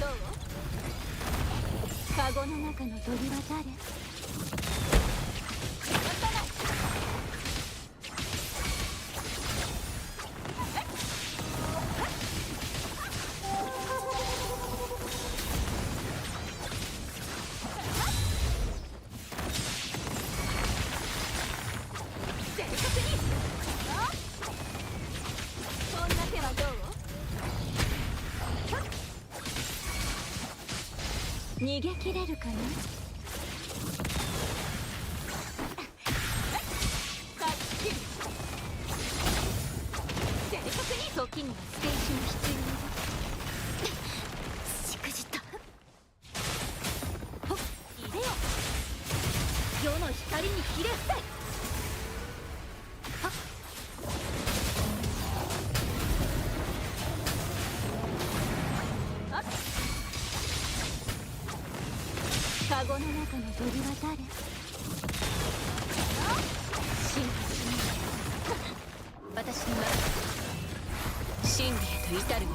どう？カゴの中の鳥は誰？逃げ切れるかな。時にはステージも必要だ。しくじった。ほっ、いでよ。世の光にひれ伏せ。カゴの中の鳥は誰？進化しない。私には真理へと至る道。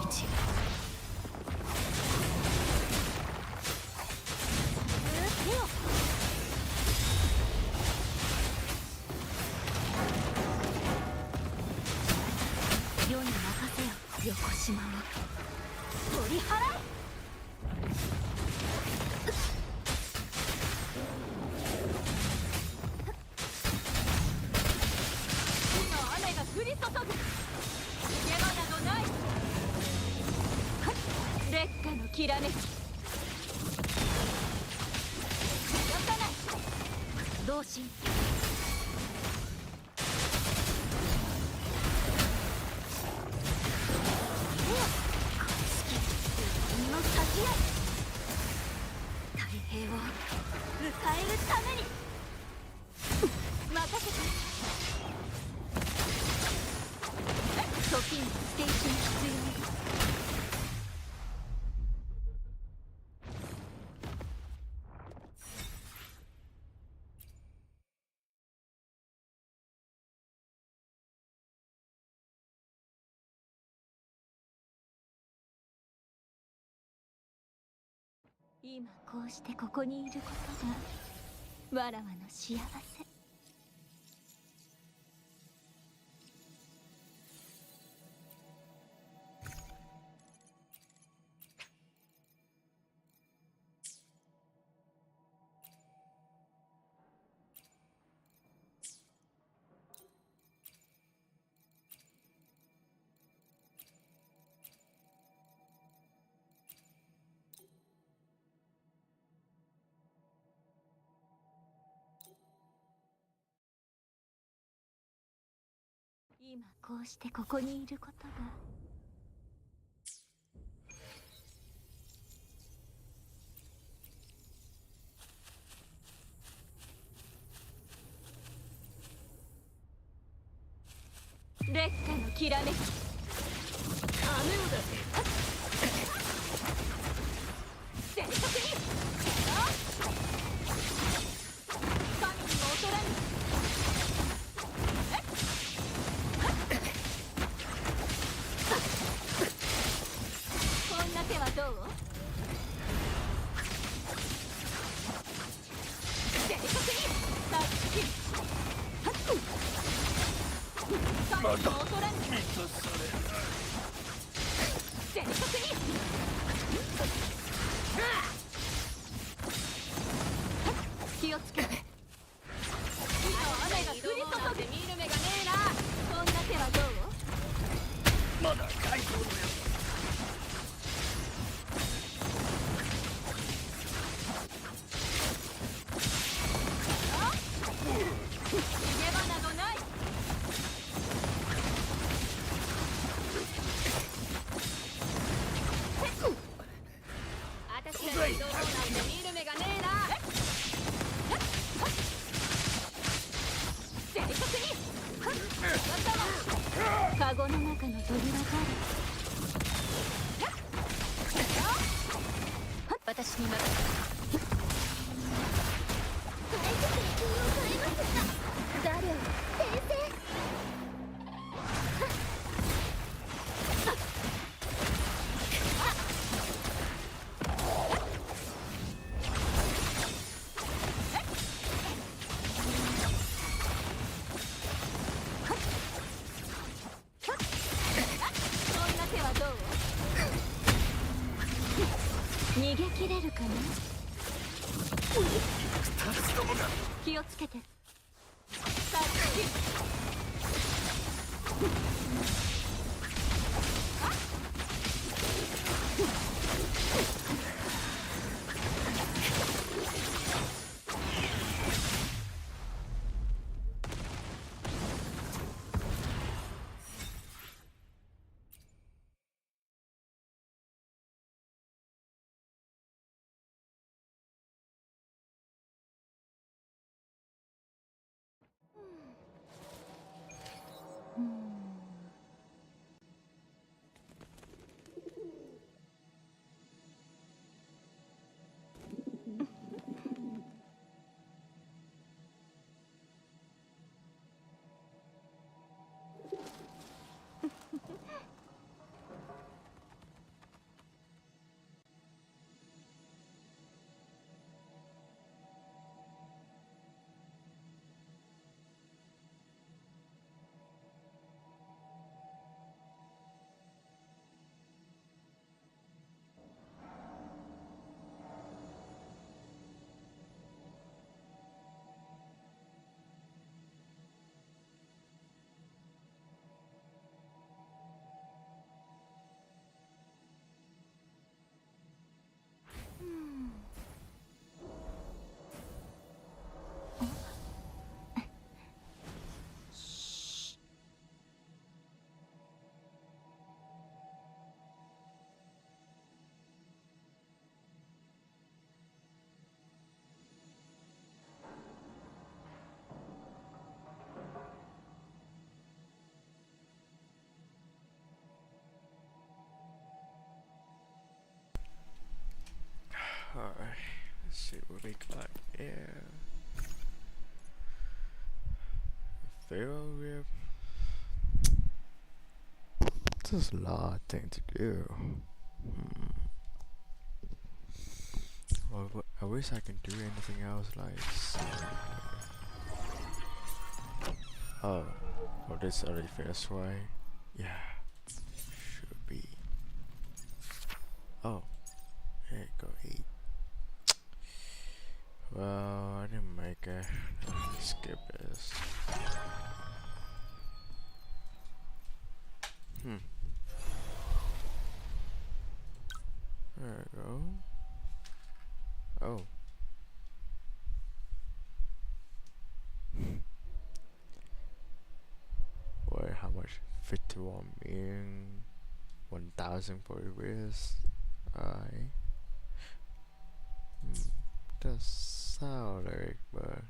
世に任せよ、横島を取り払え。降り注ぐ。逃げ場などない。烈火のきらめき。よかない。同心。この式自分の先へ。太平を迎えるために任せて。時にステージも必要だ。今こうしてここにいることがわらわの幸せ。今こうしてここにいることが烈火のきらめき。金を出せ。正確に。神にも劣らぬ。こんな手はどう？正確に。タッチ。まだ神にも劣らぬ。満たされない。正確に。気をつけて。火の雨が降り注ぐ。見る目がねえな。こんな手はどう？まだ街道のやつ。逃げ場などない。私らの移動なんて見る目がねえな。正確に。カゴの中の鳥は誰？私に任せ。大丈夫に気を変えますが。誰？先生。逃げ切れるかな。二つともが気をつけて。タッチ。Alright, let's see what we got here. Pharaoh rib. There's a lot of things to do. Well, I wish I can do anything else like. Oh, this already finished, right? Yeah, should be. Oh, there you go, 8. Well, I didn't make it. Let's skip this. There we go. Oh. Wait, how much? 51 million. 1,000 for this. Alright. Does sound like, but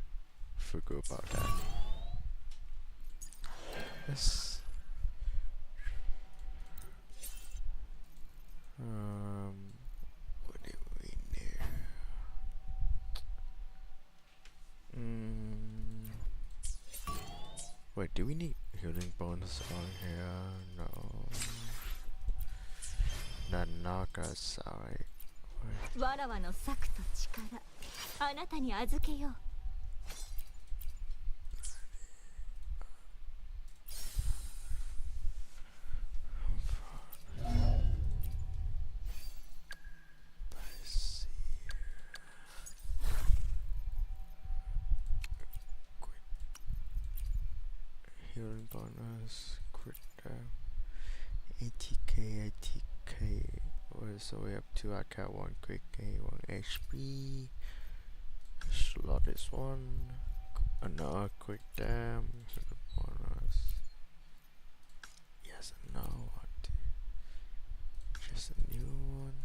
forget about that. Let's what do we need? Wait, do we need healing bonus on here? No. Not knock us out. わらわの策と力、あなたに預けよう。Healing bonus, quit ATK, ATK. So we have 2 attack, 1 quick gain, 1 HP. Slot this one. Another quick dam. Healing bonus. Yes, and now what? Just a new one.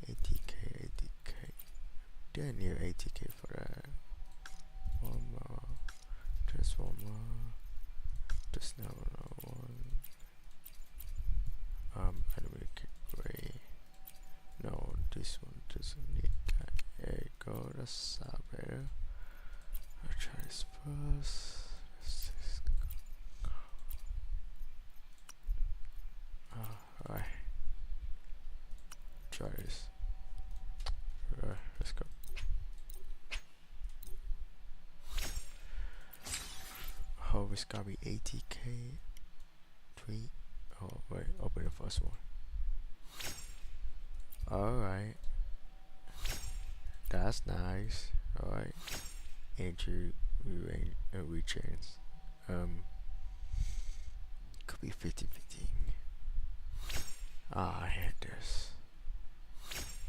ATK, ATK. Do I need ATK for that? One more. Just one more. Just now another one. Enemy kick gray. No, this one doesn't need that. There you go, that's better. I'll try this first. Let's just go. Alright. Try this. Alright, let's go. Oh, it's gotta be ATK 3. Oh wait, open the first one. Alright. That's nice. Alright. Entry rechains. Could be 50-50. Ah, I hate this.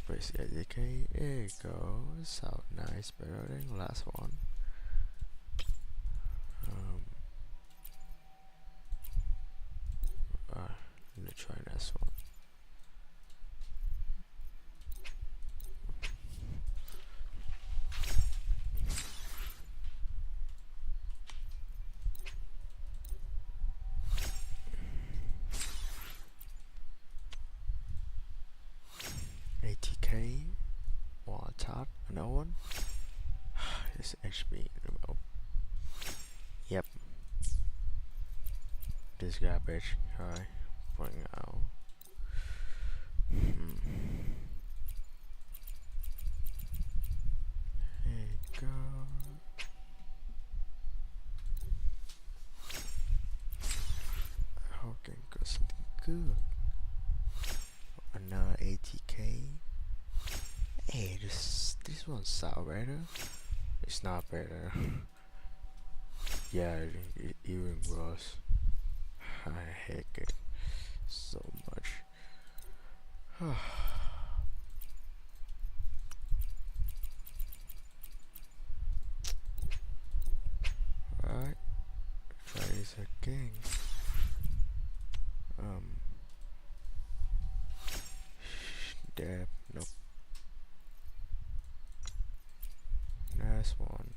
Press educate. There you go. So nice, better than the last one. Let's try this one. ATK. One top. Another one. This HB remote. Yep. This garbage. Alright. Bring out. There you go. I hope I can get something good. Another ATK. Hey, this one's sour better. It's not better. Yeah, even worse. I hate it so much. Alright, try this again. Dab, nope. Nice one.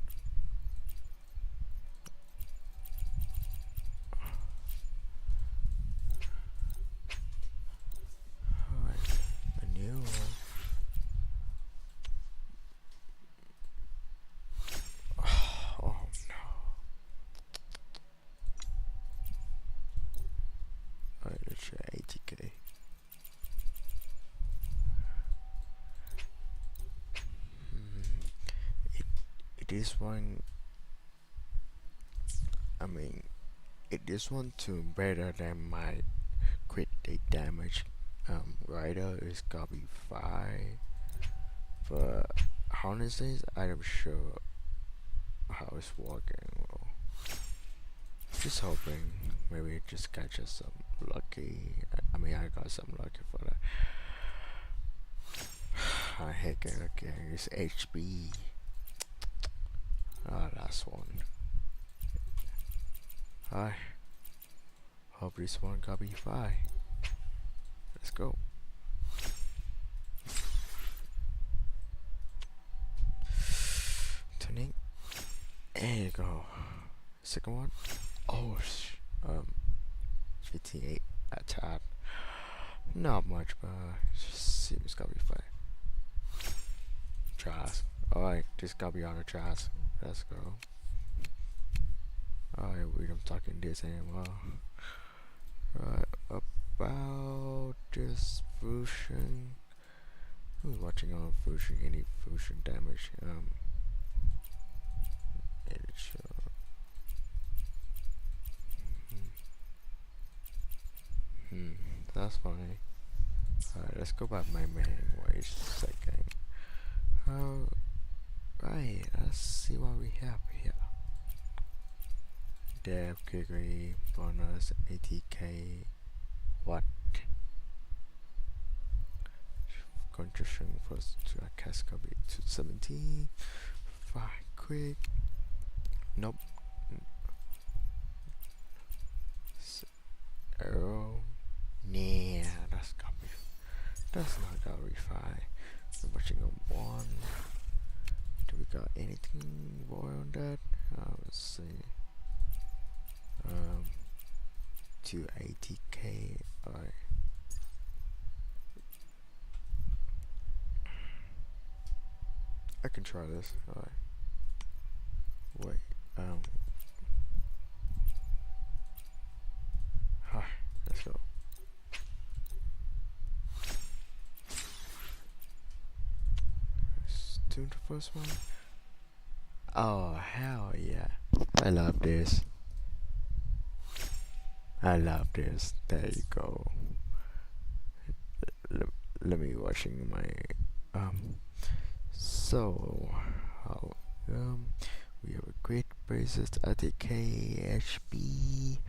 Alright, a new one. Oh no. Alright, let's try 80k. This one, I mean, this one too better than my crit damage rider is gonna be 5, but honestly I'm sure how it's working. Well, just hoping maybe it just catches some lucky. I mean, I got some lucky for that. I hate it again. It's HB. Ah, last one. Hi. Hope this one got be 5. Let's go. Turning. There you go. Second one. Oh, 58 attack. Not much, but seems gotta be 5. Trash. Alright, this gotta be on the trash. Let's go. Alright, we don't talking this anymore. Right, about this fusion. Who's watching on fusion? Any fusion damage? That's funny. Alright, let's go back my main. Wait a second. Right, let's see what we have here. Dev, Kigri, bonus, ATK, what? Contrition first to a Cascabit 217, 5 quick, nope. Arrow, nah, that's not gonna be 5. We're watching on 1. Do we got anything more on that? Let's see. 280k. Alright. I can try this. Alright. Wait. Hi. Let's go. Let's do the first one. Oh hell yeah! I love this. I love this. There you go. let me watching my so how we have a great basis ATK HB.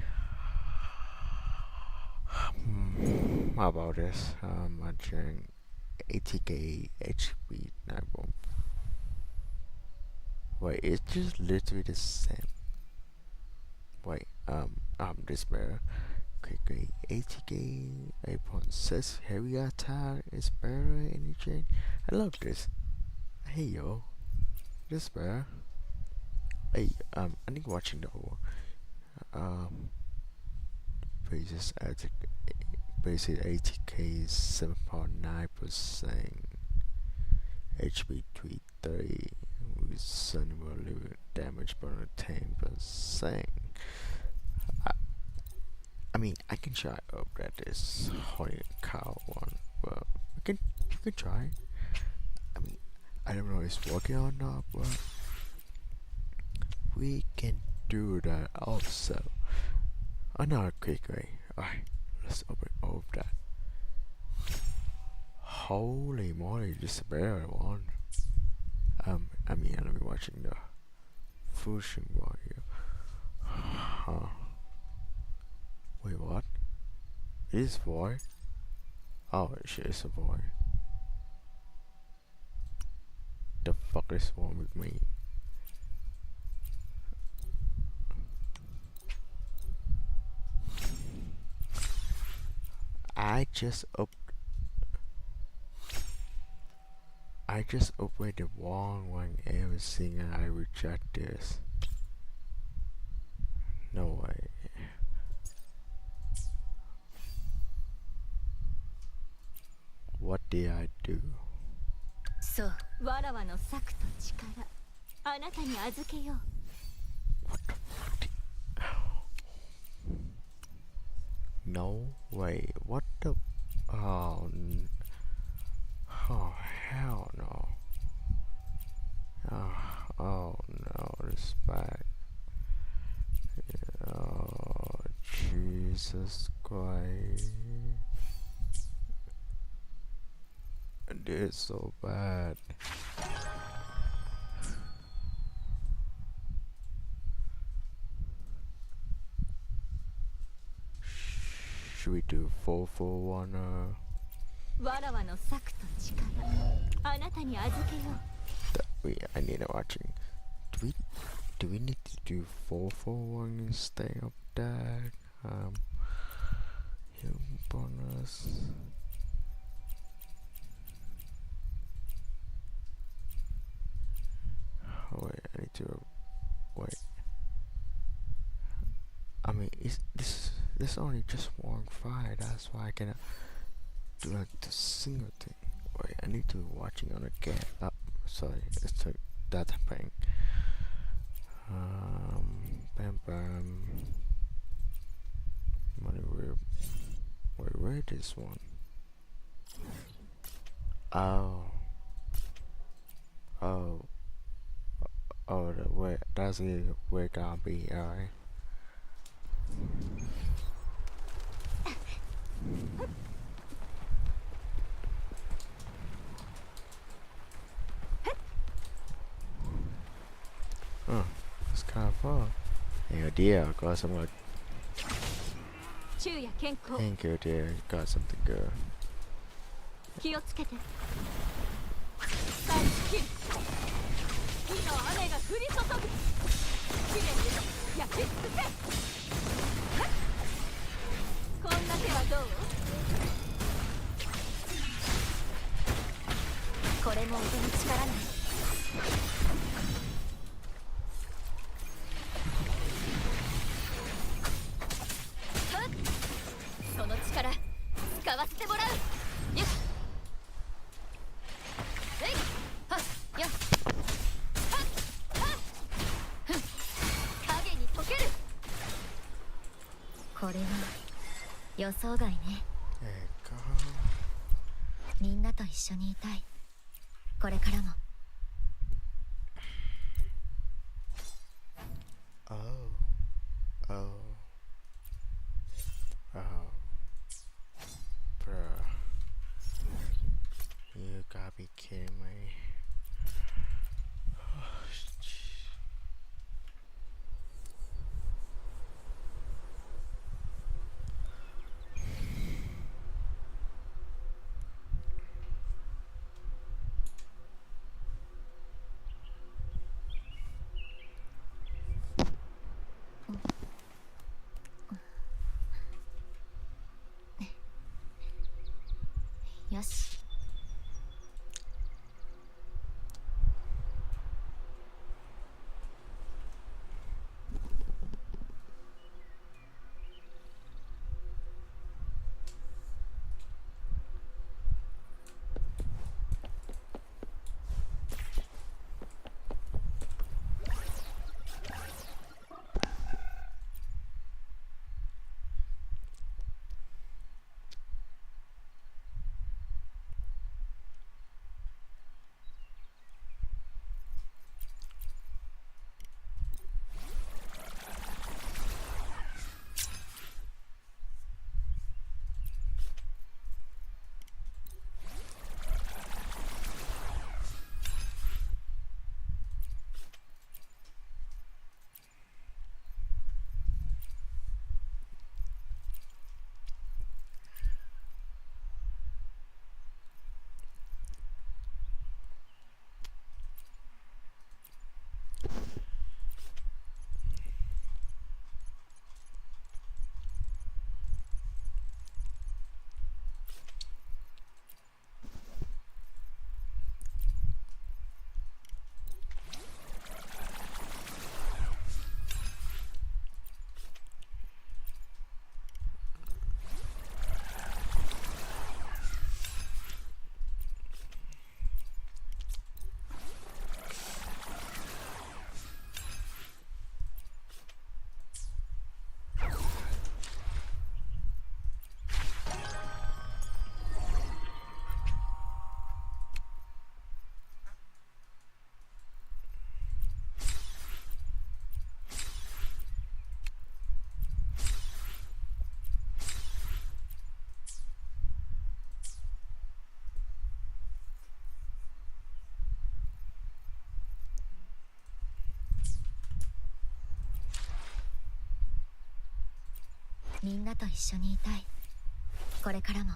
How about this? Watching ATK HB 9. Wait, it's just literally the same. Wait, this better. Quickly, ATK 8.6 heavy attack is better anything. I love this. Hey yo, this better. Hey, I think watching the whole basis ATK 7.9%, HP 330 with sunable damage bonus 10%. I mean, I can try up that this holy cow one, but you can try. I mean, I don't know if it's working or not, but we can do that also. Another quick way. Alright, let's open all of that. Holy moly, this is a better one. I mean, let me watching the fusion warrior. Huh. Wait, what? It is void? Oh, shit, it's a void. The fuck is wrong with me? I just opened the wrong one everything and I reject this. No way. What did I do? そうわらわの策と力あなたに預けよう What the fuck? No way. What the? Oh, oh hell no. Oh no, this bad. Oh Jesus Christ. This is so bad. Should we do 441 or? わらわの策と力あなたに預けよう I need to watching. Do we need to do 441 instead of that? Healing bonus. Oh wait, I need to wait. I mean, is this only just one file? That's why I cannot do like the single thing. Wait, I need to watching on again. Oh, sorry, it's a data bank. Bam bam. Money where is this one? Oh, the way that's it. Where gonna be? Alright. Oh, it's kind of fun. Hey, dear, I got some like. 昼夜健康 Thank you, dear. Got something good. 気をつけて大好き火の雨が降り注ぐ試練に焼き尽くせこんな手はどうこれも音に力ないその力使わせてもらうよしえいはっよっはっはっふん影に溶けるこれは予想外ね There you go. みんなと一緒にいたいこれからも Oh. Oh. Oh. Bruh. よし。みんなと一緒にいたい。これからも。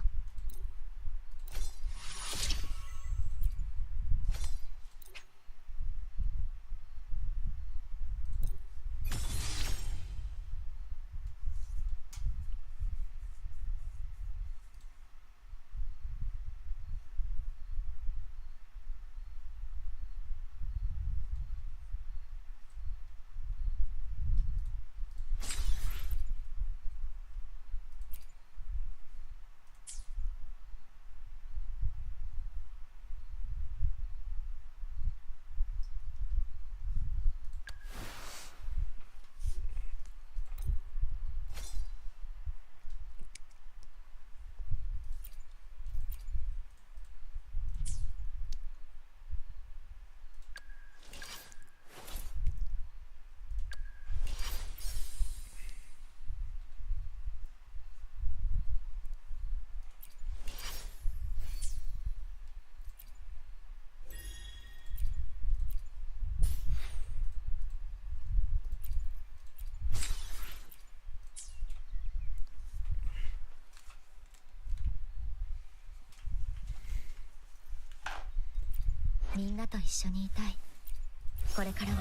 みんなと一緒にいたい。これからも。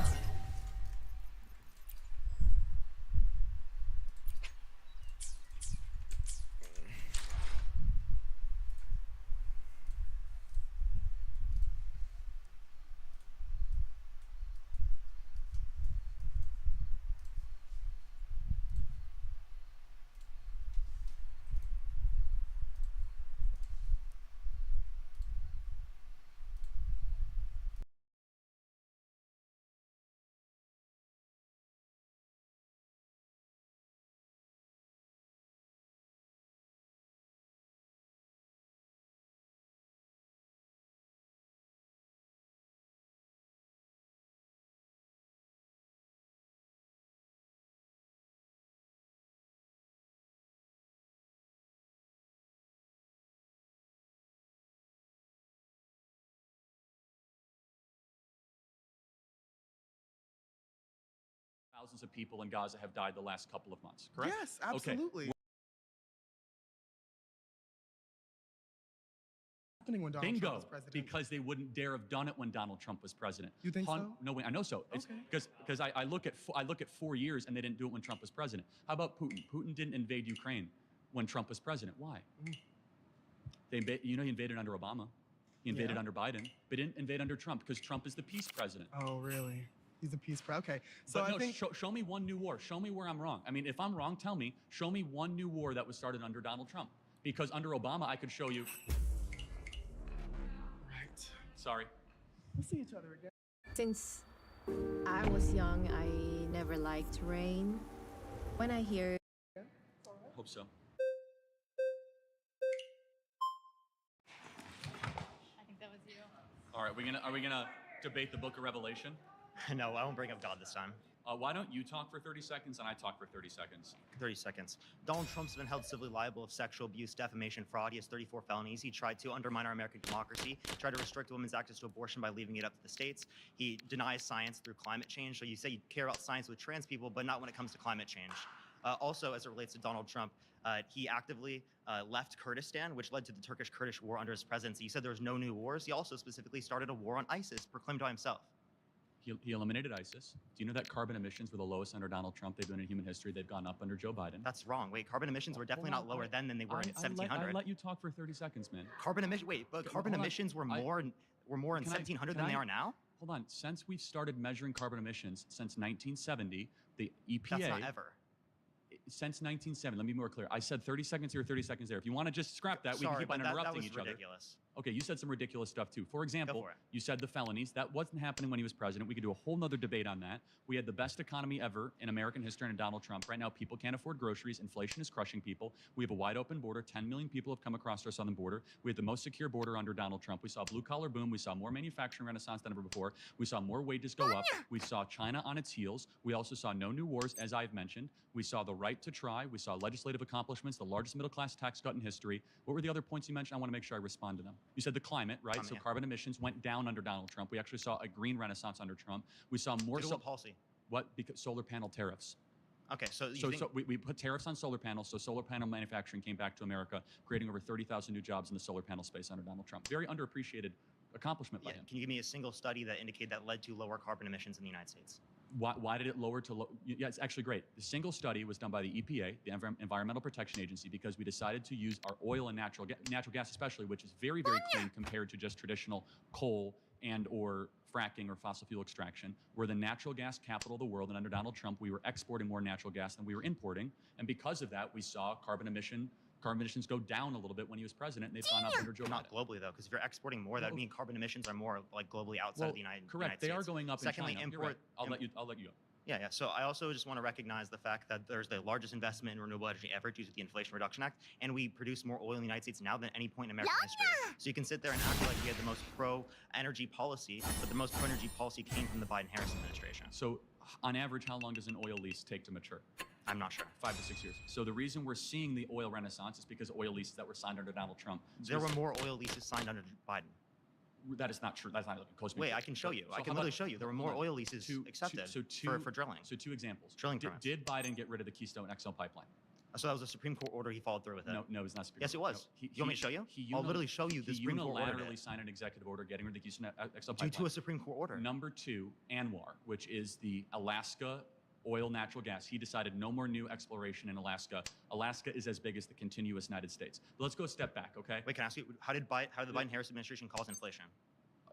Thousands of people in Gaza have died the last couple of months, correct? Yes, absolutely. Happening when Donald Trump Bingo, was president. because they wouldn't dare have done it when Donald Trump was president. You think so? No, I know so. It's Okay. because I look at 4 years and they didn't do it when Trump was president. How about Putin? Putin didn't invade Ukraine when Trump was president. Why? You know, he invaded under Obama. He invaded Yeah. under Biden, but didn't invade under Trump because Trump is the peace president. Oh, really? He's a peace pro. Okay. So But I no, think show me one new war. Show me where I'm wrong. I mean, if I'm wrong, tell me. Show me one new war that was started under Donald Trump. Because under Obama, I could show you. right. Sorry. We'll see each other again. Since I was young, I never liked rain. When I hear Hope so. I think that was you. All right, are we gonna debate the Book of Revelation? No, I won't bring up God this time. Why don't you talk for 30 seconds and I talk for 30 seconds? 30 seconds. Donald Trump's been held civilly liable of sexual abuse, defamation, fraud. He has 34 felonies. He tried to undermine our American democracy, tried to restrict women's access to abortion by leaving it up to the states. He denies science through climate change. So you say you care about science with trans people, but not when it comes to climate change. Also, as it relates to Donald Trump, he actively left Kurdistan, which led to the Turkish-Kurdish war under his presidency. He said there was no new wars. He also specifically started a war on ISIS, proclaimed by himself. He eliminated ISIS. Do you know that carbon emissions were the lowest under Donald Trump they've been in human history? They've gone up under Joe Biden. That's wrong. Wait, carbon emissions were definitely not lower then than they were in 1700. I let you talk for 30 seconds, man. Carbon emission. Wait, but carbon emissions were more in 1700 than they are now. Hold on. Since we've started measuring carbon emissions since 1970, the EPA. That's not ever. Since 1970, let me be more clear. I said 30 seconds here, 30 seconds there. If you want to just scrap that, we can keep on interrupting each other. That was ridiculous. Okay, you said some ridiculous stuff too. For example, for it. you said the felonies. That wasn't happening when he was president. We could do a whole nother debate on that. We had the best economy ever in American history under Donald Trump. Right now, people can't afford groceries. Inflation is crushing people. We have a wide open border. 10 million people have come across our southern border. We had the most secure border under Donald Trump. We saw blue collar boom. We saw more manufacturing renaissance than ever before. We saw more wages go up. We saw China on its heels. We also saw no new wars, as I've mentioned. We saw the right to try. We saw legislative accomplishments, the largest middle class tax cut in history. What were the other points you mentioned? I want to make sure I respond to them. You said the climate, right? So carbon emissions went down under Donald Trump. We actually saw a green renaissance under Trump. We saw more. What policy? What? Because solar panel tariffs. Okay, so we put tariffs on solar panels, so solar panel manufacturing came back to America, creating over 30,000 new jobs in the solar panel space under Donald Trump. Very underappreciated accomplishment by him. Can you give me a single study that indicated that led to lower carbon emissions in the United States? Why did it lower to yeah, it's actually great. The single study was done by the EPA, the Environmental Protection Agency, because we decided to use our oil and natural gas especially, which is very, very clean compared to just traditional coal and or fracking or fossil fuel extraction. We're the natural gas capital of the world, and under Donald Trump, we were exporting more natural gas than we were importing. And because of that, we saw carbon emissions go down a little bit when he was president, and they've gone up under Joe Biden. Not globally, though, because if you're exporting more, that would mean carbon emissions are more like globally outside of the United States. Correct. They are going up Secondly, in China. You're right. I'll let you go. Yeah. So I also just want to recognize the fact that there's the largest investment in renewable energy ever due to the Inflation Reduction Act, and we produce more oil in the United States now than any point in American history. So you can sit there and act like we had the most pro-energy policy, but the most pro-energy policy came from the Biden-Harris administration. So on average, how long does an oil lease take to mature? I'm not sure. 5 to 6 years. So the reason we're seeing the oil renaissance is because oil leases that were signed under Donald Trump. So there were more oil leases signed under Biden. That is not true. That's not close. Wait, I can show you. I can literally show you. There were more oil leases accepted for drilling. So 2 examples. Drilling permits. Did Biden get rid of the Keystone XL pipeline? So that was a Supreme Court order. He followed through with it. No, it's not Supreme Court. Yes, it was. No, you want me to show you? I'll literally show you the Supreme Court order. He unilaterally signed an executive order getting rid of the Keystone XL pipeline. Due to a Supreme Court order. Number 2, ANWR, which is the Alaska oil, natural gas. He decided no more new exploration in Alaska. Alaska is as big as the continuous United States. But let's go a step back, okay? Wait, can I ask you, how did the Biden-Harris administration cause inflation?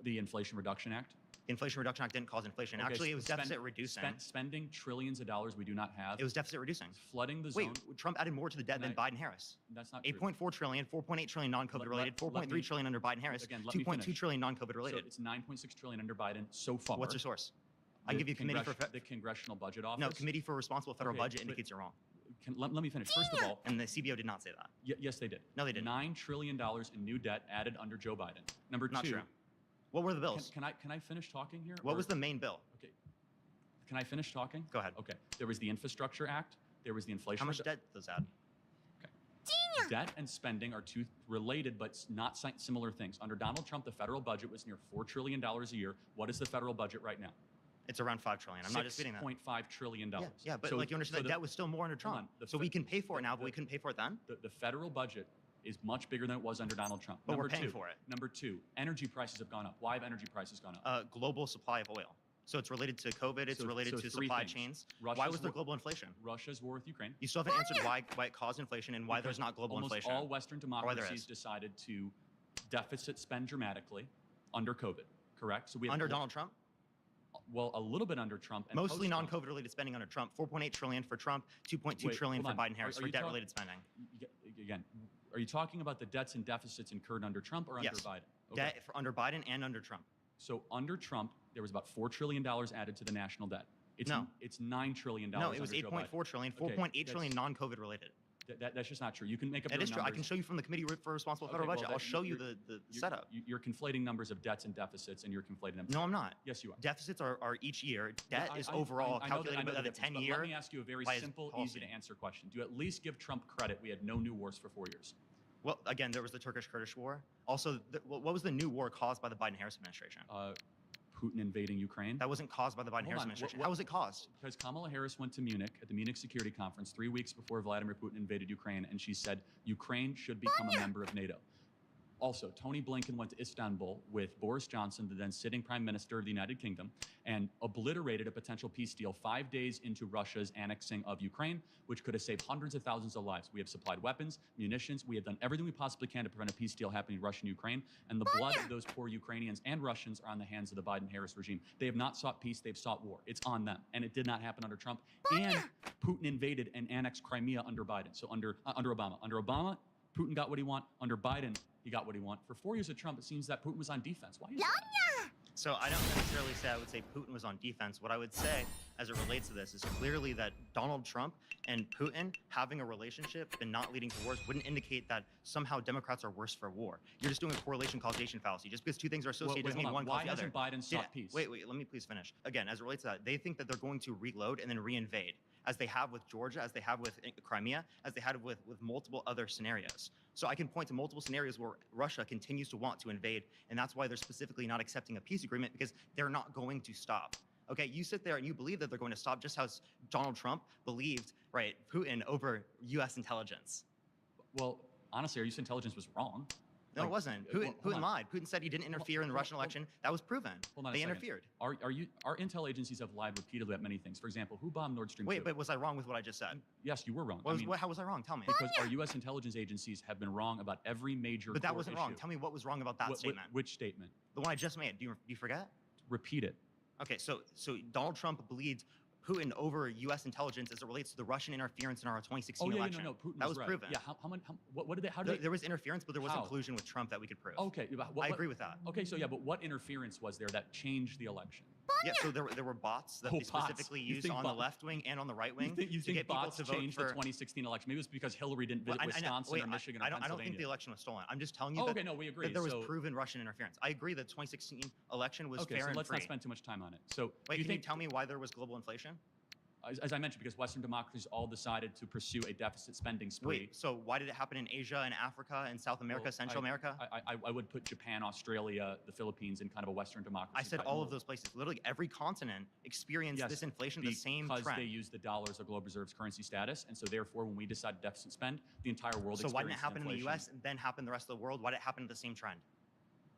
The Inflation Reduction Act? The Inflation Reduction Act didn't cause inflation. Okay, actually, it was deficit reducing. Spending trillions of dollars we do not have. It was deficit reducing. Flooding the zone. Wait, Trump added more to the debt than Biden-Harris. That's not true. 8.4 trillion, 4.8 trillion non-COVID related, 4.3 trillion under Biden-Harris, 2.2 trillion non-COVID related. So it's 9.6 trillion under Biden so far. What's your source? I can give you committee for the Congressional Budget Office. No, Committee for Responsible Federal Budget indicates you're wrong. Let me finish. First of all, and the CBO did not say that. Yes, they did. No, they didn't. $9 trillion in new debt added under Joe Biden. Number 2. Not true. What were the bills? Can I finish talking here? What was the main bill? Okay. Can I finish talking? Go ahead. Okay. There was the Infrastructure Act. There was the Inflation. How much debt does that? Okay. Debt and spending are 2 related but not similar things. Under Donald Trump, the federal budget was near $4 trillion a year. What is the federal budget right now? It's around 5 trillion. I'm not disputing that. $6.5 trillion. Yeah, but like you understand, that debt was still more under Trump. So we can pay for it now, but we couldn't pay for it then? The federal budget is much bigger than it was under Donald Trump. But we're paying for it. Number 2, energy prices have gone up. Why have energy prices gone up? Global supply of oil. So it's related to COVID. It's related to three supply things. chains. Why Russia's was there war- global inflation? Russia's war with Ukraine. You still haven't answered why it caused inflation and why there's not global Almost inflation. all Western why there democracies is. decided to deficit spend dramatically under COVID, correct? So we have Under Donald Trump? well, a little bit under Trump. And Mostly post-Trump. non-COVID related spending under Trump. 4.8 trillion for Trump, 2.2 Wait, trillion for hold on. Biden Harris Are for you debt-related spending. Again, are you talking about the debts and deficits incurred under Trump or under Yes. Biden? Debt for under Biden and under Trump. So under Trump, there was about $4 trillion added to the national debt. It's No. It's $9 trillion. No, it was under Joe Biden. 8.4 trillion, Okay, 4.8 trillion non-COVID related. That's just not true. You can make up That your is true. I numbers. can show you from the Committee for Responsible Okay, Federal well, Budget. that- I'll show you you're- the You're- setup. You're conflating numbers of debts and deficits, and you're conflating them. No, I'm not. Yes, you are. Deficits are each year. Debt I- is I- overall I know calculated I know by the difference, but 10-year. Let me ask you a very by his simple, policy. easy to answer question. Do you at least give Trump credit? We had no new wars for 4 years. Well, again, there was the Turkish-Kurdish war. Also, what was the new war caused by the Biden-Harris administration? Putin invading Ukraine. That wasn't caused by the Biden-Harris on, administration. what- How was it caused? Because Kamala Harris went to Munich at the Munich Security Conference 3 weeks before Vladimir Putin invaded Ukraine, and she said Ukraine should become a member of NATO. Also, Tony Blinken went to Istanbul with Boris Johnson, the then sitting Prime Minister of the United Kingdom, and obliterated a potential peace deal 5 days into Russia's annexing of Ukraine, which could have saved hundreds of thousands of lives. We have supplied weapons, munitions. We have done everything we possibly can to prevent a peace deal happening in Russia and Ukraine. And the blood of those poor Ukrainians and Russians are on the hands of the Biden-Harris regime. They have not sought peace. They've sought war. It's on them. And it did not happen under Trump. And Putin invaded and annexed Crimea under Biden. So under Obama. Under Obama, Putin got what he want. Under Biden, he got what he want. For 4 years of Trump, it seems that Putin was on defense. Why is that? So I don't necessarily say I would say Putin was on defense. What I would say, as it relates to this, is clearly that Donald Trump and Putin having a relationship and not leading to wars wouldn't indicate that somehow Democrats are worse for war. You're just doing a correlation causation fallacy. Just because two things are associated doesn't mean one Why causes the other. hasn't Biden sought peace? Wait, let me please finish. Again, as it relates to that, they think that they're going to reload and then reinvade, as they have with Georgia, as they have with Crimea, as they had with multiple other scenarios. So I can point to multiple scenarios where Russia continues to want to invade, and that's why they're specifically not accepting a peace agreement, because they're not going to stop. Okay, you sit there and you believe that they're going to stop, just as Donald Trump believed, right, Putin over U.S. intelligence. Well, honestly, our U.S. intelligence was wrong. No, Like, it wasn't. well, Putin, hold Putin on. lied. Putin said he didn't interfere in the Russian election. That was proven. Hold on a They second. interfered. Our intel agencies have lied repeatedly at many things. For example, who bombed Nord Stream 2? Wait, but was I wrong with what I just said? Yes, you were wrong. How was I wrong? Tell me. Because our U.S. intelligence agencies have been wrong about every major But that core wasn't issue. wrong. Tell me what was wrong about that statement. Which statement? The one I just made. Do you forget? Repeat it. Okay, so Donald Trump believed Putin over U.S. intelligence as it relates to the Russian interference in our 2016 election. No, Putin that was was right. proven. Yeah, what did they, how did they? There was interference, but there wasn't How? collusion with Trump that we could prove. Okay, I agree with that. Okay, so yeah, but what interference was there that changed the election? Yeah, so there were bots that Oh, they bots. specifically You used think on the bot- left wing and on the right wing You to think get people bots to vote changed for the 2016 election? Maybe it was because Hillary didn't visit Well, Wisconsin or Michigan or I don't think the Pennsylvania. election was stolen. I'm just telling you Oh, that, okay, no, we agree. that there was So- proven Russian interference. I agree that 2016 election was Okay, fair so and let's free. not spend too much time on it. So Wait, do you can think you tell me why there was global inflation? as I mentioned, because Western democracies all decided to pursue a deficit spending spree. Wait, so why did it happen in Asia and Africa and South America, Well, Central America? I would put Japan, Australia, the Philippines in kind of a Western democracy. I said type all mold. of those places. Literally every continent experienced Yes, this inflation, the same because trend. they use the dollar as a global reserves currency status, and so therefore, when we decide deficit spend, the entire world. So why didn't it experiences happen in the inflation U.S. and then happen the rest of the world? Why did it happen to the same trend?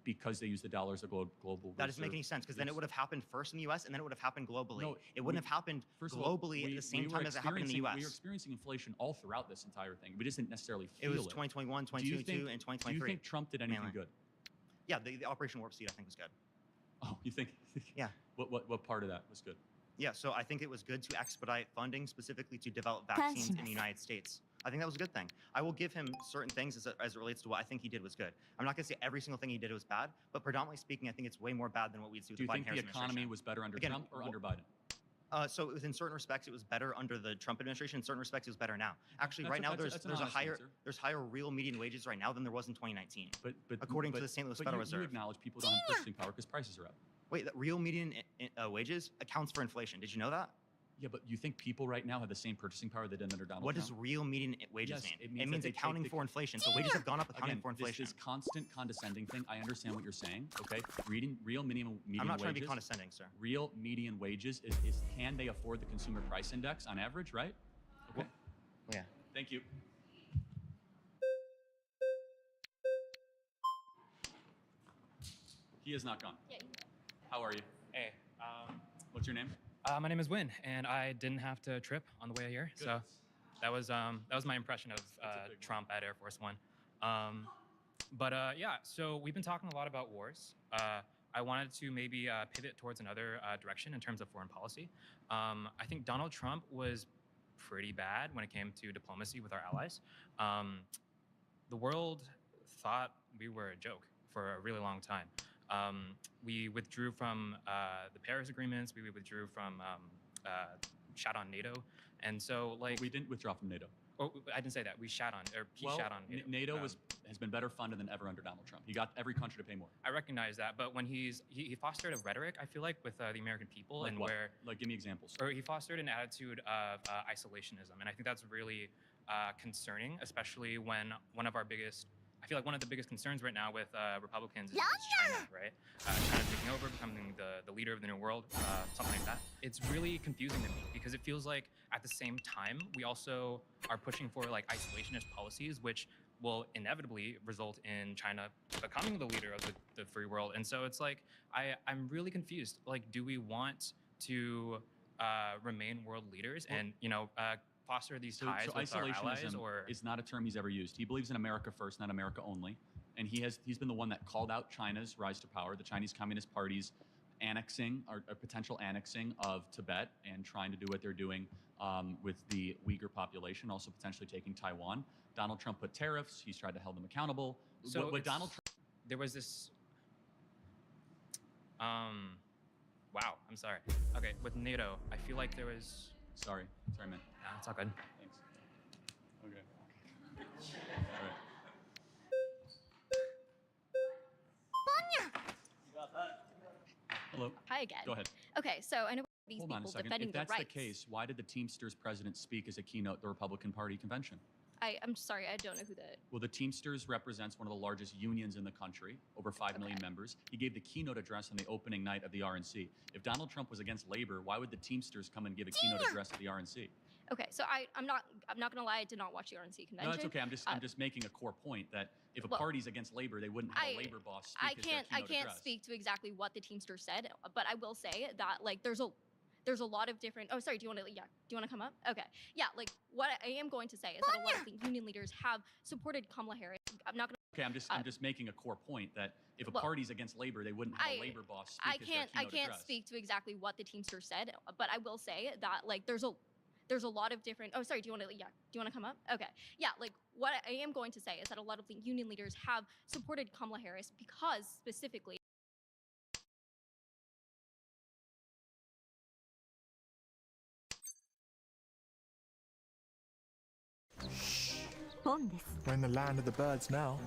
Because they use the dollar as a global. That doesn't make any reserve. sense, because then it Yes. would have happened first in the U.S. and then it would have happened globally. No, it wouldn't we- have happened First of all, globally at we- the same we were time as it happened in the experiencing- U.S. We were experiencing inflation all throughout this entire thing. We just didn't necessarily It feel was 2021, 2022, and 2023. Do you think Trump did anything Mainly. good? Yeah, the Operation Warp Speed I think was good. Oh, you think? Yeah. What part of that was good? Yeah, so I think it was good to expedite funding specifically to develop vaccines in the United States. I think that was a good thing. I will give him certain things as it relates to what I think he did was good. I'm not going to say every single thing he did was bad, but predominantly speaking, I think it's way more bad than what we'd see with Do you the think the Biden-Harris economy administration. was better under Again, Trump or wh- under Biden? So within certain respects, it was better under the Trump administration. In certain respects, it was better now. Actually, That's right a- now that's an there's a honest higher answer. there's higher real median wages right now than there was in 2019. But According to but- the St. Louis but Federal you Reserve. acknowledge people don't have purchasing power because prices are up. Wait, that real median wages accounts for inflation. Did you know that? Yeah, but you think people right now have the same purchasing power they did under Donald What Trump? does real median wages Yes, mean? it means that they take accounting the- for inflation. So wages have gone up accounting Again, for inflation. this constant condescending thing. I understand what you're saying. Okay, reading real median I'm not trying to be wages. condescending, sir. Real median wages is can they afford the consumer price index on average, right? Okay. Yeah. Thank you. He is not gone. Yeah, How are you? Hey, What's your name? My name is Win, and I didn't have to trip on the way here, Good. so that was my impression of Trump at Air Force One. Yeah, so we've been talking a lot about wars. I wanted to maybe pivot towards another direction in terms of foreign policy. I think Donald Trump was pretty bad when it came to diplomacy with our allies. The world thought we were a joke for a really long time. We withdrew from the Paris agreements. We withdrew from shat on NATO, and so like We didn't withdraw from NATO. Oh, I didn't say that. We shat on, or he shat on NATO. NATO has been better funded than ever under Donald Trump. He got every country to pay more. I recognize that, but when he fostered a rhetoric, I feel like with the American people, Like and what? where Like, give me examples. or he fostered an attitude of isolationism, and I think that's really concerning, especially when one of the biggest concerns right now with Republicans is China, right? China taking over, becoming the leader of the new world, something like that. It's really confusing to me because it feels like at the same time we also are pushing for like isolationist policies, which will inevitably result in China becoming the leader of the free world. And so it's like I'm really confused. Like, do we want to remain world leaders and foster these ties with our allies, isolationism or is not a term he's ever used. He believes in America first, not America only. And he's been the one that called out China's rise to power, the Chinese Communist Party's annexing or potential annexing of Tibet and trying to do what they're doing with the Uyghur population, also potentially taking Taiwan. Donald Trump put tariffs. He's tried to hold them accountable. So what Donald Trump there was this wow, I'm sorry. Okay, with NATO, I feel like there was Sorry, man. nah, it's all good. Thanks. Okay. All right. Hello. Hi again. Go ahead. Okay, so I know these Hold on a people second. defending If that's their the rights. case, why did the Teamsters president speak as a keynote at the Republican Party convention? I'm sorry, I don't know who the. Well, the Teamsters represents one of the largest unions in the country, over 5 million members. He gave the keynote address on the opening night of the RNC. If Donald Trump was against labor, why would the Teamsters come and give a keynote address at the RNC? Okay, so I'm not gonna lie, I did not watch the RNC convention. No, that's okay. I'm just making a core point that if a well, party's against labor, they wouldn't have a labor boss speak as their I keynote can't address. speak to exactly what the Teamsters said, but I will say that like there's a lot of different. Oh, sorry. Do you want to come up? Okay. Yeah. Like what I am going to say is that a lot of the union leaders have supported Kamala Harris. I'm not gonna. Okay, I'm just making a core point that if a party's against labor, they wouldn't have a labor boss speak as their keynote I can't address. speak to exactly what the Teamsters said, but I will say that like there's a lot of different. Oh, sorry. Do you want to come up? Okay. Yeah. Like what I am going to say is that a lot of the union leaders have supported Kamala Harris because specifically. We're in the land of the birds now.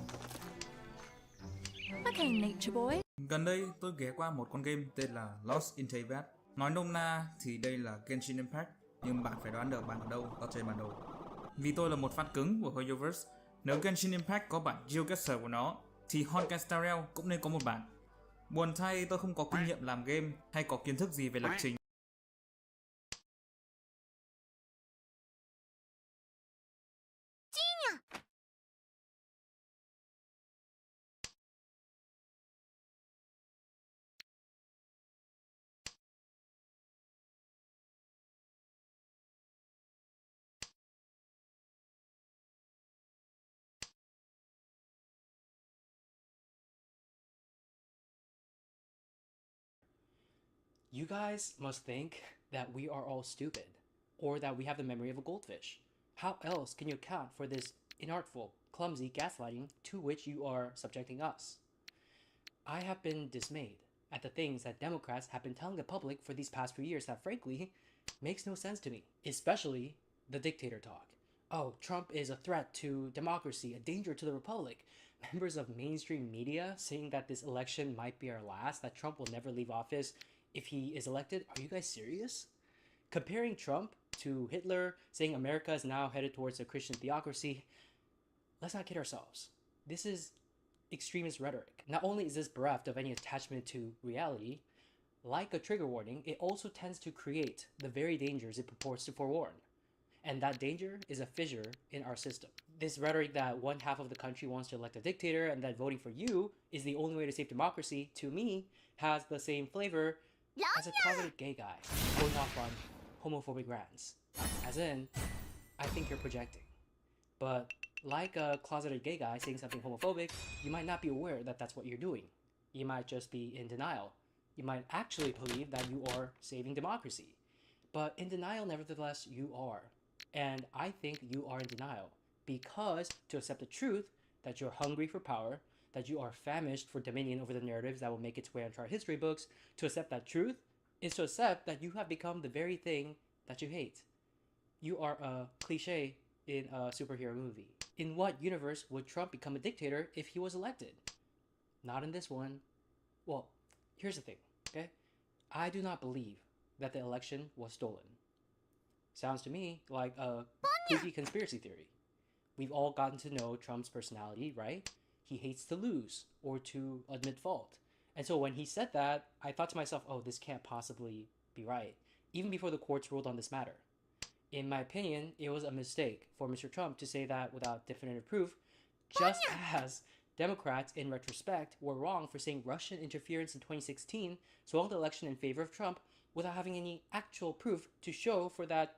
Okay, nature boy. Gần đây tôi ghé qua một con game tên là Lost in Tibet. Nói nôm na thì đây là Genshin Impact, nhưng bạn phải đoán được bạn ở đâu ở trên bản đồ. Vì tôi là một fan cứng của HoYoverse, nếu Genshin Impact có bản GeoGuessr của nó, thì Honkai Star Rail cũng nên có một bản. Buồn thay tôi không có kinh nghiệm làm game hay có kiến thức gì về lập trình. You guys must think that we are all stupid, or that we have the memory of a goldfish. How else can you account for this inartful, clumsy gaslighting to which you are subjecting us? I have been dismayed at the things that Democrats have been telling the public for these past few years that frankly makes no sense to me, especially the dictator talk. Oh, Trump is a threat to democracy, a danger to the republic. Members of mainstream media saying that this election might be our last, that Trump will never leave office if he is elected. Are you guys serious? Comparing Trump to Hitler, saying America is now headed towards a Christian theocracy, let's not kid ourselves. This is extremist rhetoric. Not only is this bereft of any attachment to reality, like a trigger warning, it also tends to create the very dangers it purports to forewarn. And that danger is a fissure in our system. This rhetoric that one half of the country wants to elect a dictator and that voting for you is the only way to save democracy, to me, has the same flavor, as a closeted gay guy going off on homophobic rants. As in, I think you're projecting. But like a closeted gay guy saying something homophobic, you might not be aware that that's what you're doing. You might just be in denial. You might actually believe that you are saving democracy. But in denial, nevertheless, you are. And I think you are in denial because to accept the truth that you're hungry for power, that you are famished for dominion over the narratives that will make its way onto our history books, to accept that truth is to accept that you have become the very thing that you hate. You are a cliche in a superhero movie. In what universe would Trump become a dictator if he was elected? Not in this one. Well, here's the thing, okay? I do not believe that the election was stolen. Sounds to me like a kooky conspiracy theory. We've all gotten to know Trump's personality, right? He hates to lose or to admit fault. And so when he said that, I thought to myself, oh, this can't possibly be right, even before the courts ruled on this matter. In my opinion, it was a mistake for Mr. Trump to say that without definitive proof, just as Democrats, in retrospect, were wrong for saying Russian interference in 2016 swung the election in favor of Trump without having any actual proof to show for that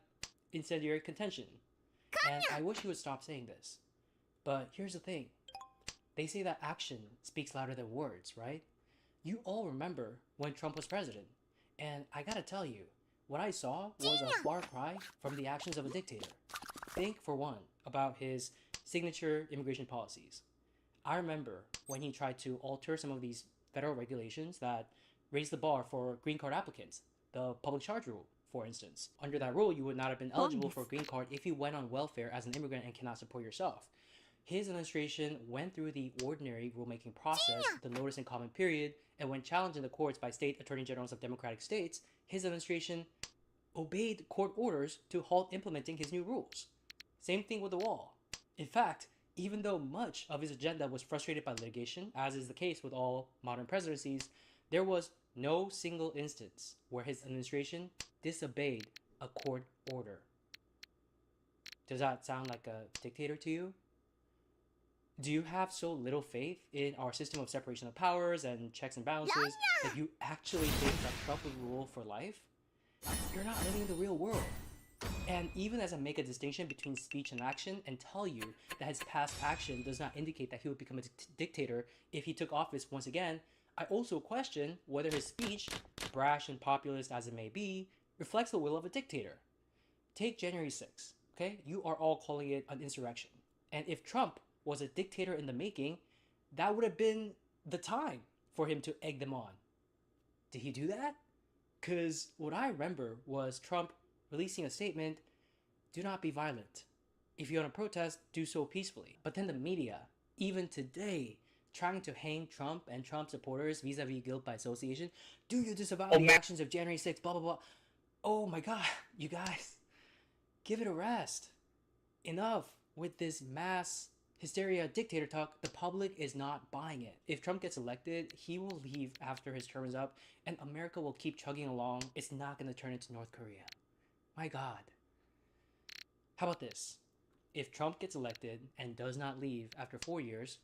incendiary contention. And I wish he would stop saying this. But here's the thing. They say that action speaks louder than words, right? You all remember when Trump was president. And I gotta tell you, what I saw was a far cry from the actions of a dictator. Think, for one, about his signature immigration policies. I remember when he tried to alter some of these federal regulations that raised the bar for green card applicants, the public charge rule, for instance. Under that rule, you would not have been eligible for a green card if you went on welfare as an immigrant and cannot support yourself. His administration went through the ordinary rulemaking process, the notice and comment period, and when challenged in the courts by state attorney generals of democratic states, his administration obeyed court orders to halt implementing his new rules. Same thing with the wall. In fact, even though much of his agenda was frustrated by litigation, as is the case with all modern presidencies, there was no single instance where his administration disobeyed a court order. Does that sound like a dictator to you? Do you have so little faith in our system of separation of powers and checks and balances that you actually think that Trump would rule for life? You're not living in the real world. And even as I make a distinction between speech and action and tell you that his past action does not indicate that he would become a dictator if he took office once again, I also question whether his speech, brash and populist as it may be, reflects the will of a dictator. Take January 6th, okay? You are all calling it an insurrection. And if Trump was a dictator in the making, that would have been the time for him to egg them on. Did he do that? Because what I remember was Trump releasing a statement, do not be violent. If you want to protest, do so peacefully. But then the media, even today, trying to hang Trump and Trump supporters vis-a-vis guilt by association, do you disavow the actions of January 6th, blah, blah, blah. Oh my God, you guys, give it a rest. Enough with this mass hysteria dictator talk. The public is not buying it. If Trump gets elected, he will leave after his term is up and America will keep chugging along. It's not going to turn into North Korea. My God. How about this? If Trump gets elected and does not leave after 4 years,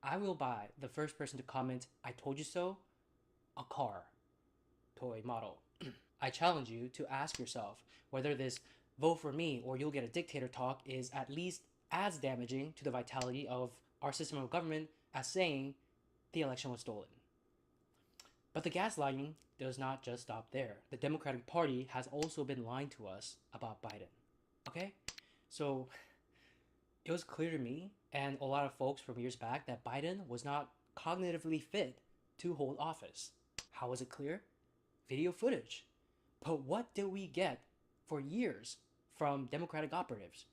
I will buy the first person to comment, I told you so, a car, toy model. I challenge you to ask yourself whether this vote for me or you'll get a dictator talk is at least as damaging to the vitality of our system of government as saying the election was stolen. But the gaslighting does not just stop there. The Democratic Party has also been lying to us about Biden. Okay? So it was clear to me and a lot of folks from years back that Biden was not cognitively fit to hold office. How was it clear? Video footage. But what did we get for years from Democratic operatives?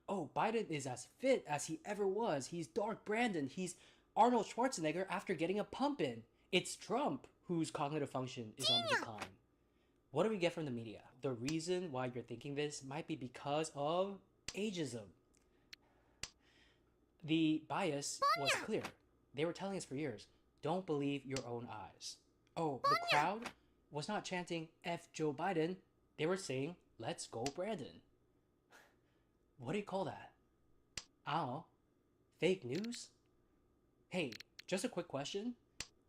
Oh, Biden is as fit as he ever was. He's Dark Brandon. He's Arnold Schwarzenegger after getting a pump in. It's Trump whose cognitive function is on the decline. What do we get from the media? The reason why you're thinking this might be because of ageism. The bias was clear. They were telling us for years, don't believe your own eyes. Oh, the crowd was not chanting F Joe Biden. They were saying, let's go Brandon. What do you call that? I don't know. Fake news? Hey, just a quick question.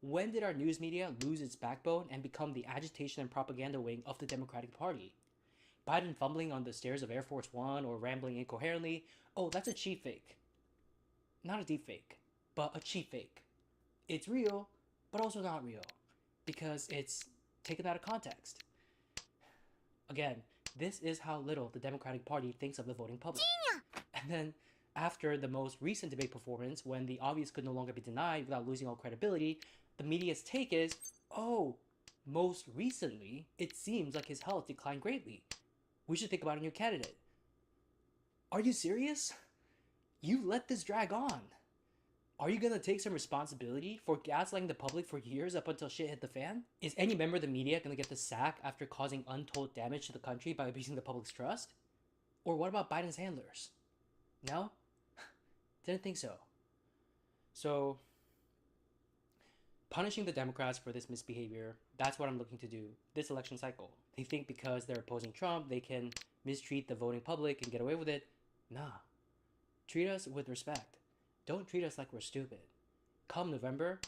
When did our news media lose its backbone and become the agitation and propaganda wing of the Democratic Party? Biden fumbling on the stairs of Air Force One or rambling incoherently, oh, that's a cheap fake. Not a deep fake, but a cheap fake. It's real, but also not real, because it's taken out of context. Again, this is how little the Democratic Party thinks of the voting public. And then, after the most recent debate performance, when the obvious could no longer be denied without losing all credibility, the media's take is, oh, most recently, it seems like his health declined greatly. We should think about a new candidate. Are you serious? You let this drag on. Are you gonna take some responsibility for gaslighting the public for years up until shit hit the fan? Is any member of the media gonna get the sack after causing untold damage to the country by abusing the public's trust? Or what about Biden's handlers? No? Didn't think so. So, punishing the Democrats for this misbehavior, that's what I'm looking to do this election cycle. They think because they're opposing Trump, they can mistreat the voting public and get away with it. Nah. Treat us with respect. Don't treat us like we're stupid. Come November,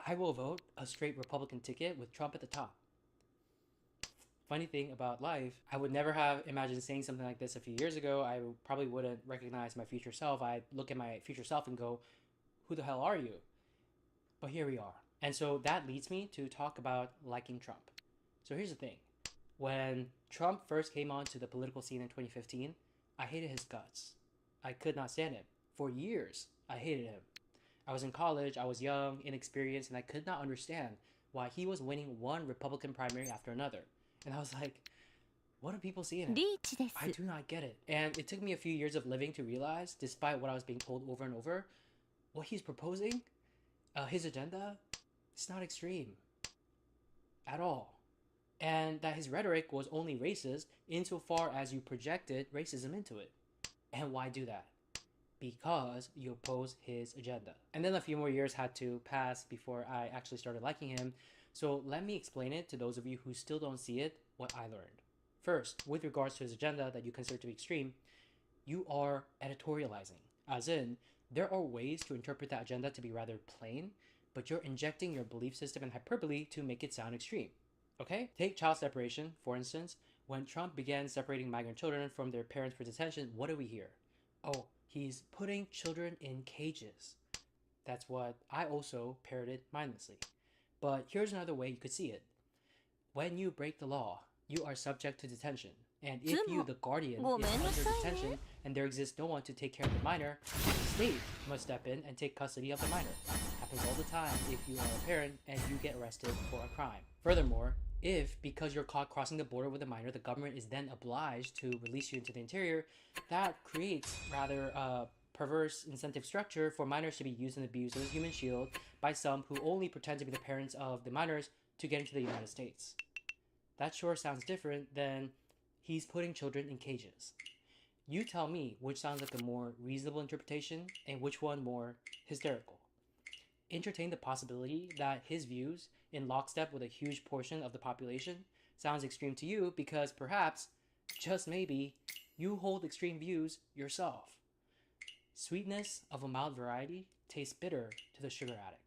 I will vote a straight Republican ticket with Trump at the top. Funny thing about life, I would never have imagined saying something like this a few years ago. I probably wouldn't recognize my future self. I'd look at my future self and go, who the hell are you? But here we are. And so that leads me to talk about liking Trump. So here's the thing. When Trump first came onto the political scene in 2015, I hated his guts. I could not stand him. For years, I hated him. I was in college, I was young, inexperienced, and I could not understand why he was winning one Republican primary after another. And I was like, what do people see in him? I do not get it. And it took me a few years of living to realize, despite what I was being told over and over, what he's proposing, his agenda, it's not extreme at all. And that his rhetoric was only racist insofar as you projected racism into it. And why do that? Because you oppose his agenda. And then a few more years had to pass before I actually started liking him. So let me explain it to those of you who still don't see it, what I learned. First, with regards to his agenda that you consider to be extreme, you are editorializing. As in, there are ways to interpret that agenda to be rather plain, but you're injecting your belief system and hyperbole to make it sound extreme. Okay? Take child separation, for instance. When Trump began separating migrant children from their parents for detention, what do we hear? Oh, he's putting children in cages. That's what I also parroted mindlessly. But here's another way you could see it. When you break the law, you are subject to detention. And if you, the guardian, is under detention and there exists no one to take care of the minor, the state must step in and take custody of the minor. Happens all the time if you are a parent and you get arrested for a crime. Furthermore, if, because you're caught crossing the border with a minor, the government is then obliged to release you into the interior, that creates rather a perverse incentive structure for minors to be used and abused as a human shield by some who only pretend to be the parents of the minors to get into the United States. That sure sounds different than he's putting children in cages. You tell me which sounds like a more reasonable interpretation and which one more hysterical. Entertain the possibility that his views, in lockstep with a huge portion of the population, sounds extreme to you because perhaps, just maybe, you hold extreme views yourself. Sweetness of a mild variety tastes bitter to the sugar addict.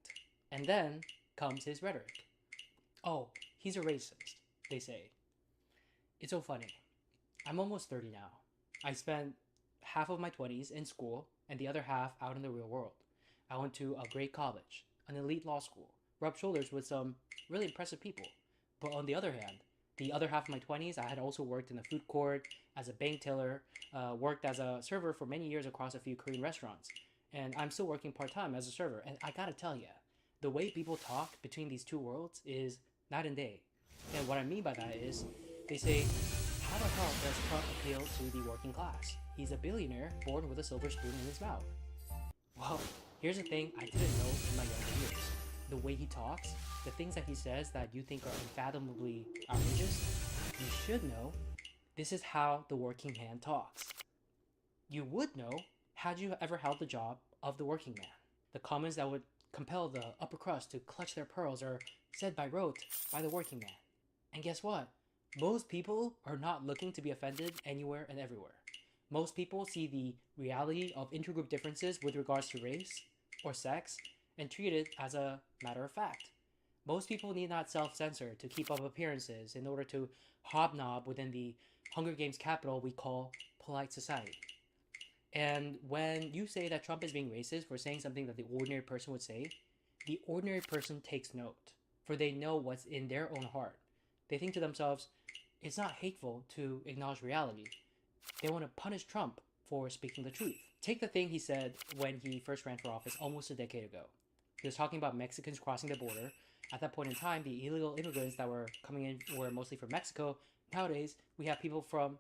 And then comes his rhetoric. Oh, he's a racist, they say. It's so funny. I'm almost 30 now. I spent half of my 20s in school and the other half out in the real world. I went to a great college, an elite law school, rubbed shoulders with some really impressive people. But on the other hand, the other half of my 20s, I had also worked in a food court, as a bank teller, worked as a server for many years across a few Korean restaurants. And I'm still working part-time as a server. And I gotta tell ya, the way people talk between these two worlds is night and day. And what I mean by that is, they say, how the hell does Trump appeal to the working class? He's a billionaire born with a silver spoon in his mouth. Well, here's the thing I didn't know in my younger years. The way he talks, the things that he says that you think are unfathomably outrageous, you should know this is how the working man talks. You would know had you ever held the job of the working man. The comments that would compel the upper crust to clutch their pearls are said by rote by the working man. And guess what? Most people are not looking to be offended anywhere and everywhere. Most people see the reality of intergroup differences with regards to race or sex and treat it as a matter of fact. Most people need not self-censor to keep up appearances in order to hobnob within the Hunger Games capital we call polite society. And when you say that Trump is being racist for saying something that the ordinary person would say, the ordinary person takes note, for they know what's in their own heart. They think to themselves, it's not hateful to acknowledge reality. They want to punish Trump for speaking the truth. Take the thing he said when he first ran for office almost a decade ago. He was talking about Mexicans crossing the border. At that point in time, the illegal immigrants that were coming in were mostly from Mexico. Nowadays, we have people from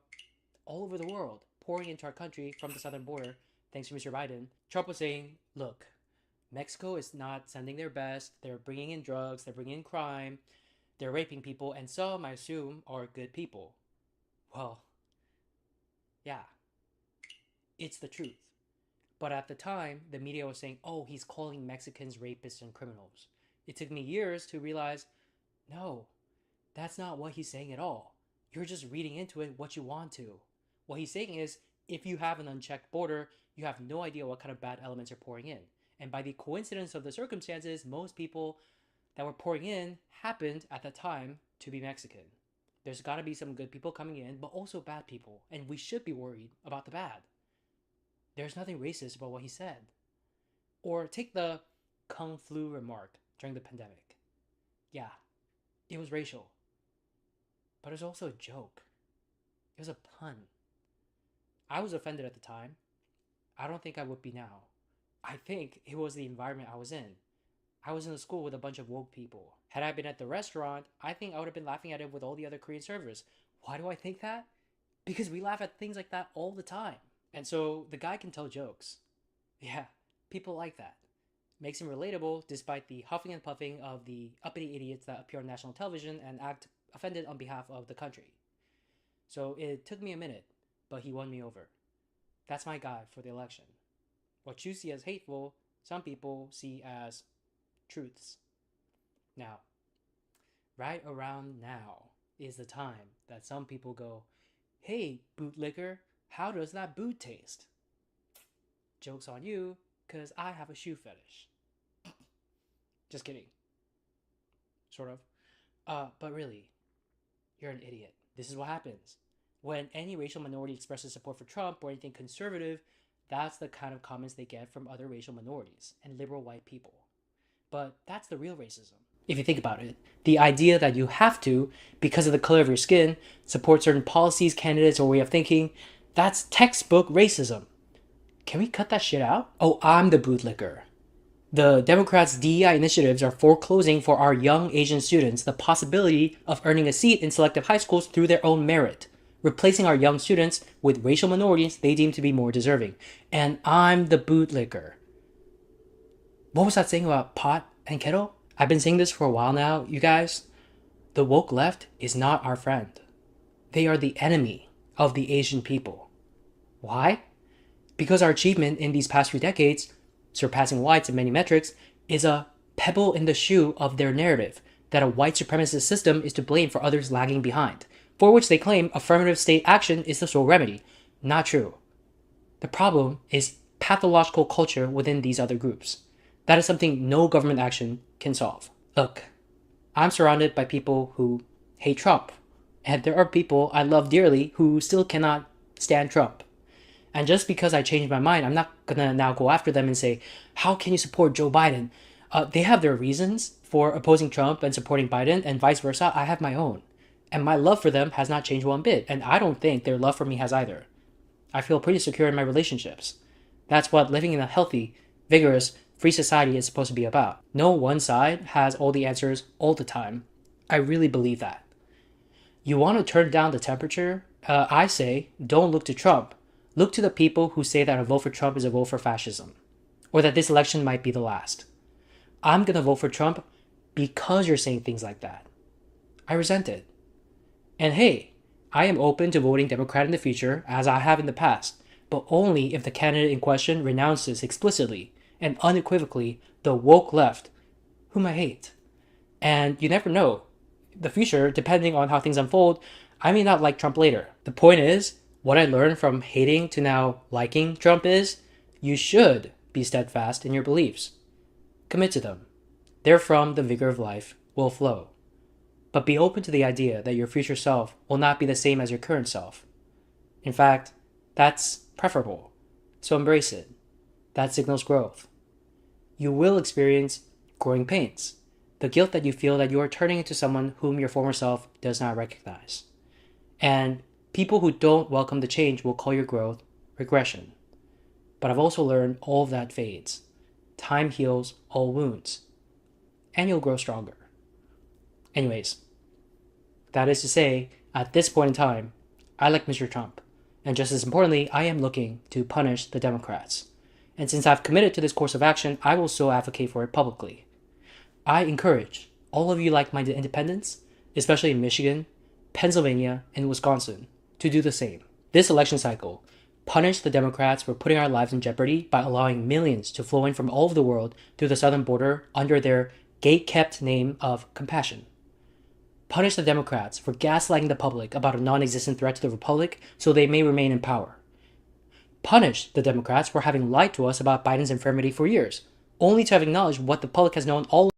all over the world pouring into our country from the southern border, thanks to Mr. Biden. Trump was saying, look, Mexico is not sending their best. They're bringing in drugs. They're bringing in crime. They're raping people. And some, I assume, are good people. Well, yeah, it's the truth. But at the time, the media was saying, oh, he's calling Mexicans rapists and criminals. It took me years to realize, no, that's not what he's saying at all. You're just reading into it what you want to. What he's saying is, if you have an unchecked border, you have no idea what kind of bad elements are pouring in. And by the coincidence of the circumstances, most people that were pouring in happened at the time to be Mexican. There's got to be some good people coming in, but also bad people. And we should be worried about the bad. There's nothing racist about what he said. Or take the Kung Flu remark during the pandemic. Yeah, it was racial. But it was also a joke. It was a pun. I was offended at the time. I don't think I would be now. I think it was the environment I was in. I was in a school with a bunch of woke people. Had I been at the restaurant, I think I would have been laughing at it with all the other Korean servers. Why do I think that? Because we laugh at things like that all the time. And so the guy can tell jokes. Yeah, people like that. Makes him relatable despite the huffing and puffing of the uppity idiots that appear on national television and act offended on behalf of the country. So it took me a minute, but he won me over. That's my guy for the election. What you see as hateful, some people see as truths. Now, right around now is the time that some people go, hey, bootlicker, how does that boot taste? Joke's on you, because I have a shoe fetish. Just kidding. Sort of. But really, you're an idiot. This is what happens. When any racial minority expresses support for Trump or anything conservative, that's the kind of comments they get from other racial minorities and liberal white people. But that's the real racism. If you think about it, the idea that you have to, because of the color of your skin, support certain policies, candidates, or way of thinking, that's textbook racism. Can we cut that shit out? Oh, I'm the bootlicker. The Democrats' DEI initiatives are foreclosing for our young Asian students the possibility of earning a seat in selective high schools through their own merit, replacing our young students with racial minorities they deem to be more deserving. And I'm the bootlicker. What was that saying about pot and kettle? I've been saying this for a while now, you guys. The woke left is not our friend. They are the enemy of the Asian people. Why? Because our achievement in these past few decades, surpassing whites in many metrics, is a pebble in the shoe of their narrative that a white supremacist system is to blame for others lagging behind, for which they claim affirmative state action is the sole remedy. Not true. The problem is pathological culture within these other groups. That is something no government action can solve. Look, I'm surrounded by people who hate Trump, and there are people I love dearly who still cannot stand Trump. And just because I changed my mind, I'm not gonna now go after them and say, how can you support Joe Biden? They have their reasons for opposing Trump and supporting Biden, and vice versa. I have my own. And my love for them has not changed one bit, and I don't think their love for me has either. I feel pretty secure in my relationships. That's what living in a healthy, vigorous, free society is supposed to be about. No one side has all the answers all the time. I really believe that. You want to turn down the temperature? I say, don't look to Trump. Look to the people who say that a vote for Trump is a vote for fascism, or that this election might be the last. I'm gonna vote for Trump because you're saying things like that. I resent it. And hey, I am open to voting Democrat in the future, as I have in the past, but only if the candidate in question renounces explicitly and unequivocally the woke left, whom I hate. And you never know. The future, depending on how things unfold, I may not like Trump later. The point is, what I learned from hating to now liking Trump is, you should be steadfast in your beliefs. Commit to them. They're from The Vigor of Life, will flow. But be open to the idea that your future self will not be the same as your current self. In fact, that's preferable. So embrace it. That signals growth. You will experience growing pains, the guilt that you feel that you are turning into someone whom your former self does not recognize. And people who don't welcome the change will call your growth regression. But I've also learned all of that fades. Time heals all wounds. And you'll grow stronger. Anyways, that is to say, at this point in time, I like Mr. Trump. And just as importantly, I am looking to punish the Democrats. And since I've committed to this course of action, I will still advocate for it publicly. I encourage all of you like-minded independents, especially in Michigan, Pennsylvania, and Wisconsin, to do the same. This election cycle, punish the Democrats for putting our lives in jeopardy by allowing millions to flow in from all over the world through the southern border under their gate-kept name of compassion. Punish the Democrats for gaslighting the public about a non-existent threat to the Republic so they may remain in power. Punish the Democrats for having lied to us about Biden's infirmity for years, only to have acknowledged what the public has known all.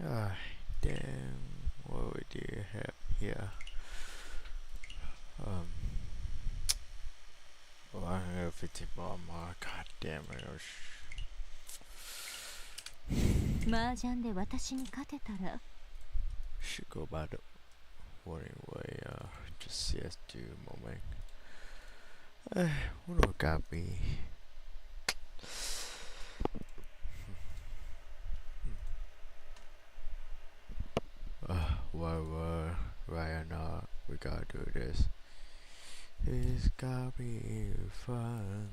Ah, damn. What would you have here? 150 bomb. Oh, god damn it. Should go by the warning way. Just yes to moment. What got me? Why not? We gotta do this. It's gotta be fun.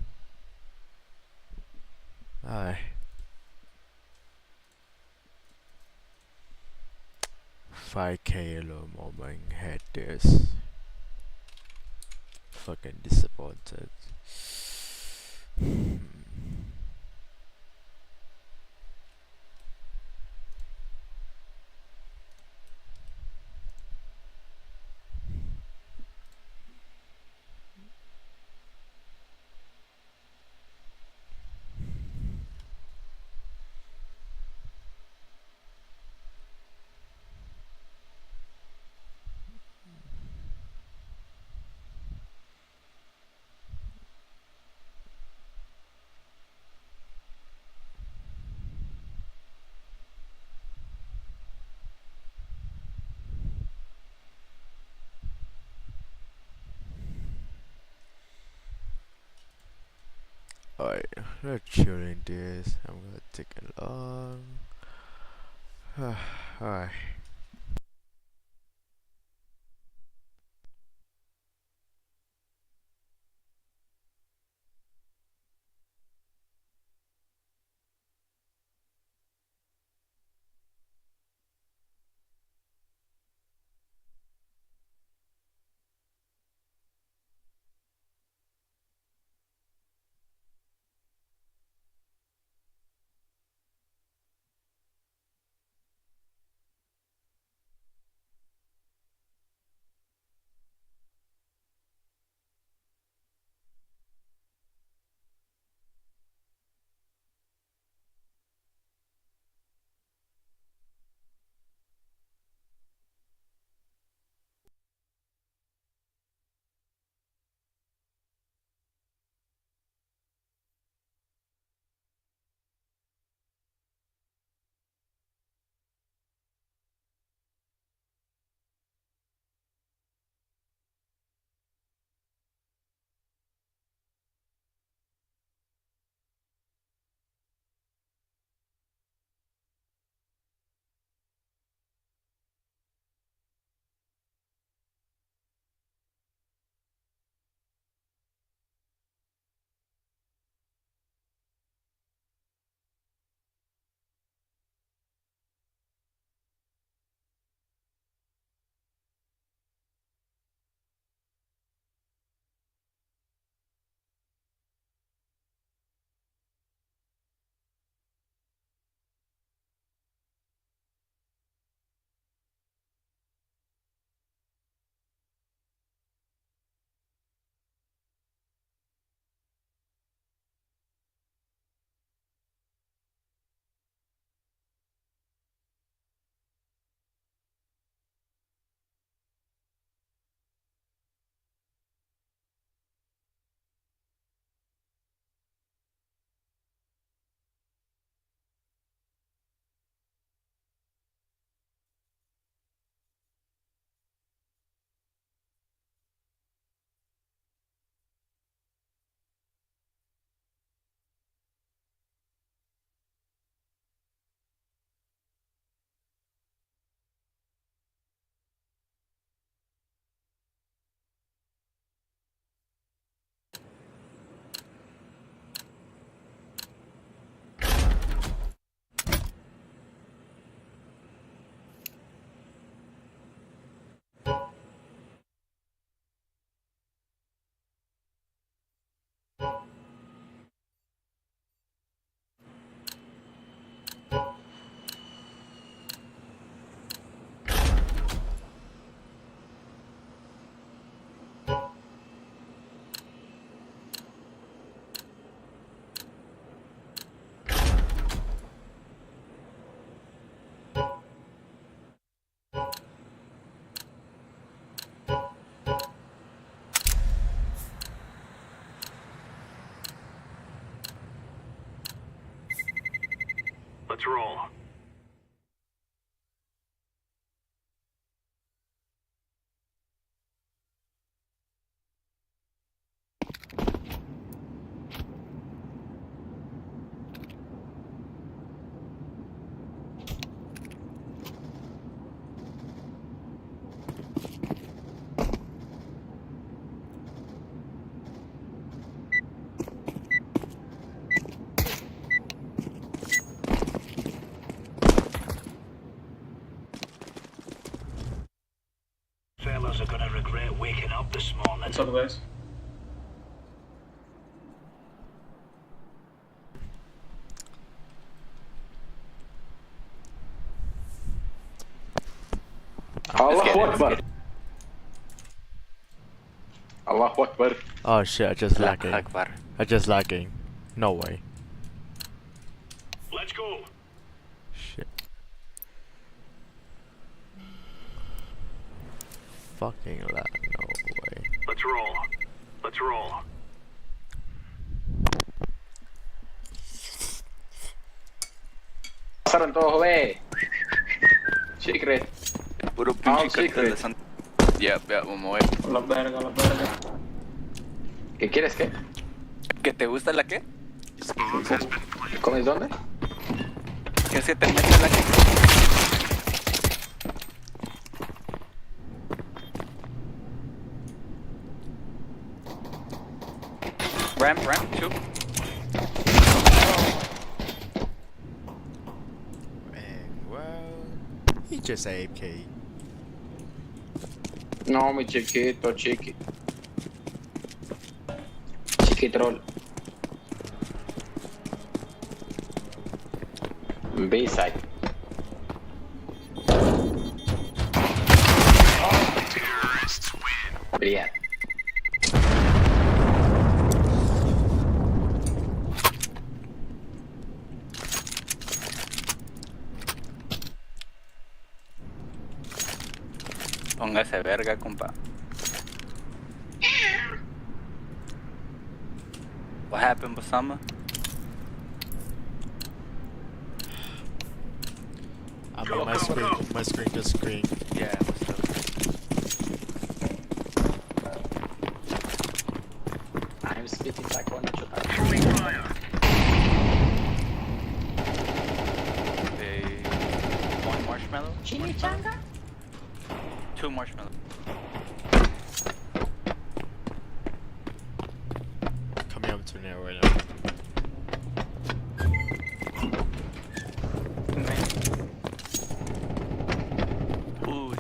Aye. 5k alone moment had this. Fucking disappointed. Alright, let's chill in this. I'm gonna take it long. Alright. Let's roll. Fellas are gonna regret waking up this morning. What's up, guys? Allahu Akbar. Allahu Akbar. Oh shit, I just lagging. I just lagging. No way. Let's go. Shit. Fucking lag, no way. Let's roll. Let's roll. Pasaron todos, ve. Secret. Puro pinche cartel de Santa. Ya, vamos a ver. La verga, la verga. ¿Qué quieres, qué? ¿Que te gusta la qué? ¿Comes dónde? ¿Qué se te mete la qué? Ramp, two. And well, he just AFK. No, mi chiquito, Chiquitrol. B-side. Brilliant. Póngase verga, compa. What happened, Bosama? I mean, my screen just green. Yeah, what's up? I'm spitting like one Throwing fire. One marshmallow? Chimichanga? 2 marshmallows. Coming up to now right now.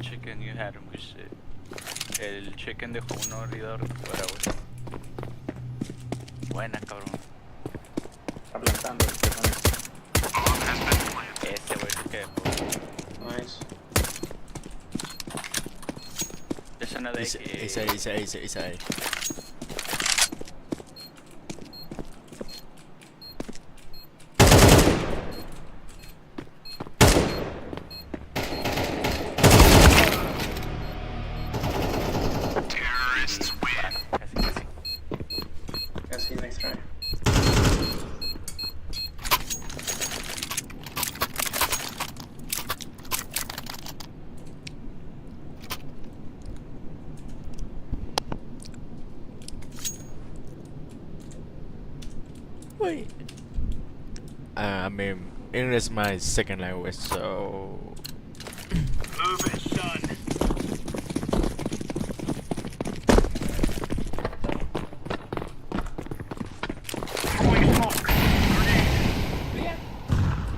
Chicken, you had him good shit. El chicken dejó uno hervidor fuera, güey. Buena, cabrón. Está plantando el teléfono. Ese güey se quedó. Nice. Es una de que... It's A. Casi next try. Wait. I mean, English is my second language, so. Move it, son. Throwing smoke. Grenade.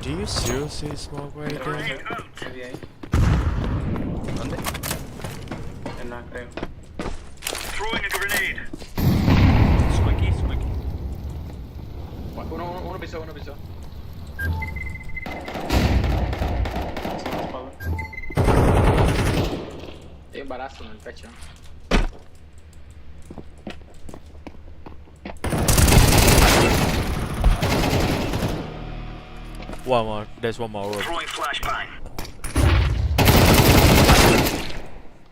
Do you seriously smoke right there? Grenade out. Heavy A. ¿Dónde? En la, creo. Throwing a grenade. Squeaky. Uno pisó. Hay un balazo en el pecho. One more. There's one more room. Throwing flashbang.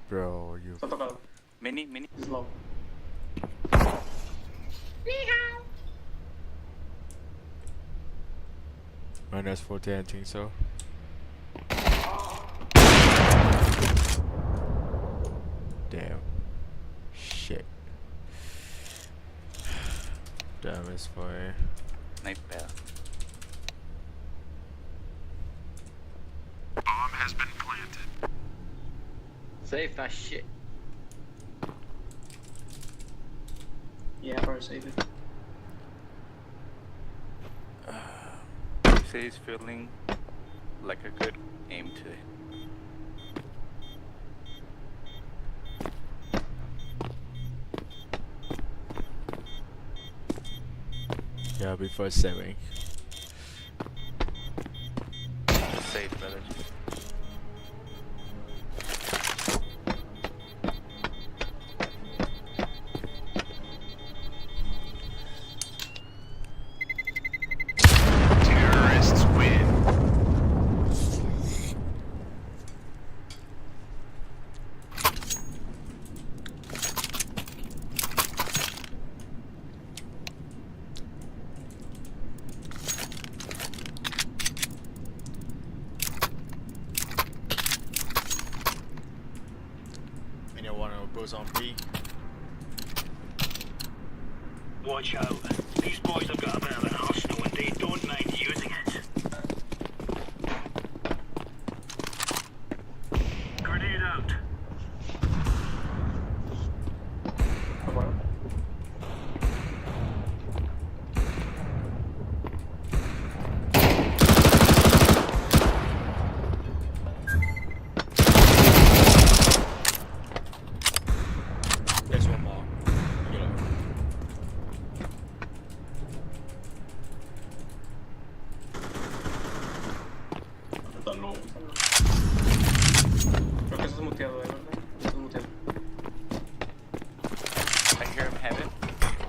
Bro, you. Está tocado. Mini. Slow. Minus 40, I think so. Damn. Shit. Damn, it's fire. Night bell. Bomb has been planted. Save that shit. Yeah, bro, save it. Say he's feeling like a good aim today. Yeah, before saving. Just save, brother. Terrorists win. Anyone who goes on B? Watch out. These boys have got a bit of an arsenal and they don't mind using it. Grenade out. There's one more. Yellow. Está loco. Creo que estás muteado, ¿verdad? Estás muteado. I hear him heaven.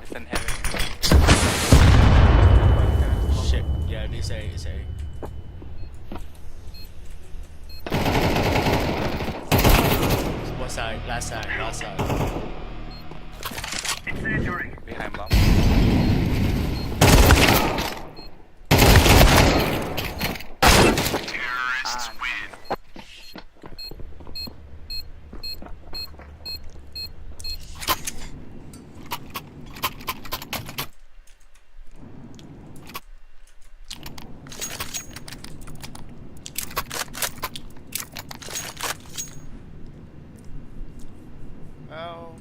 It's in heaven. Shit. Yeah, this A is A. What side? Last side. Last side. Incendiary. Behind bomb. Terrorists win. Well,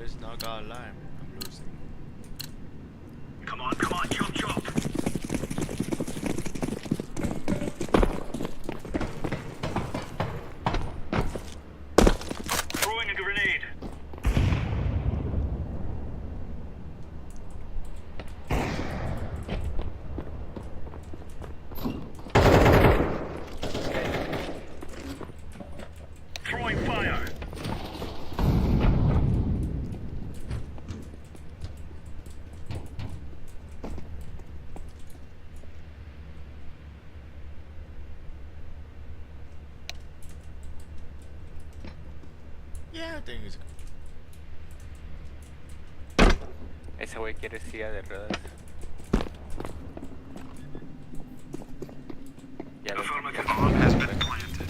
it's not gonna lie. I'm losing. Come on, jump, jump. Throwing a grenade. Throwing fire. Yeah, I think it's Ese güey quiere silla de ruedas. Ya lo Affirmative. Bomb has been planted.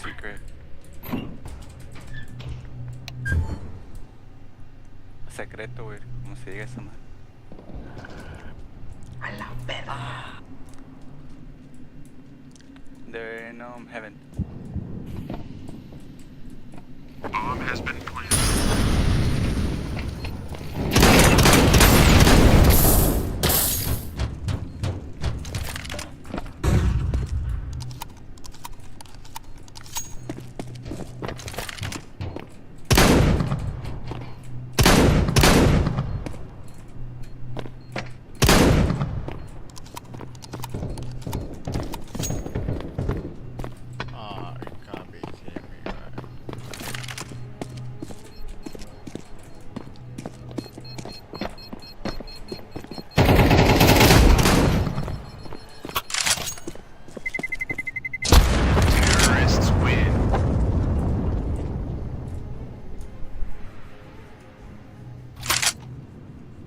secret. Secreto, güey. ¿Cómo se diga esa madre? A la verga. They're in heaven. Bomb has been planted.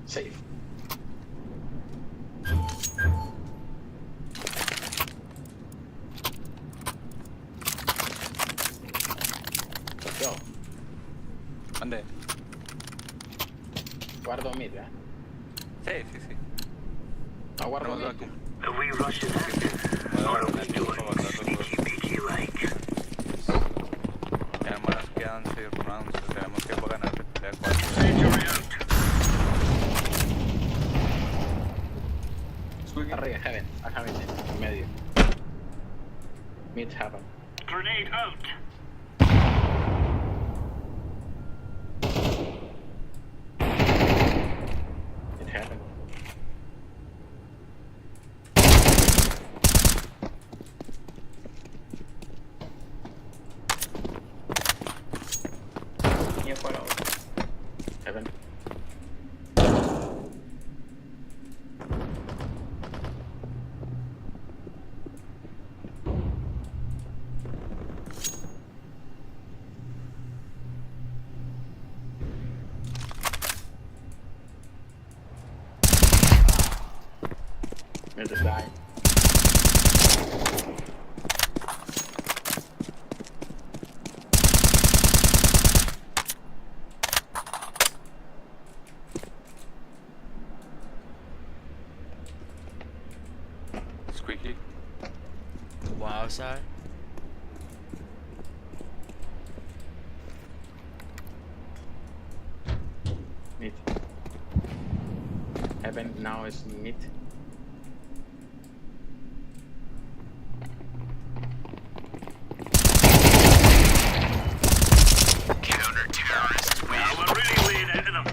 Safe. Let's go. ¿Dónde? Guardo mid, ¿eh? Sí, sí, sí. No, guardo Tenemos mid. vacuum. Are we rushing that? Or are we doing sneaky beaky like? Ya más quedan 6 rounds. Tenemos que ganar de 4. Injury out. Arriba, heaven. A heaven. En medio. Mid heaven. Grenade out. Mid heaven. Y afuera otro. Heaven. Mid is dying. Squeaky. One outside. Mid. Heaven now is mid. Counter-terrorists win. Now we're really laying into them.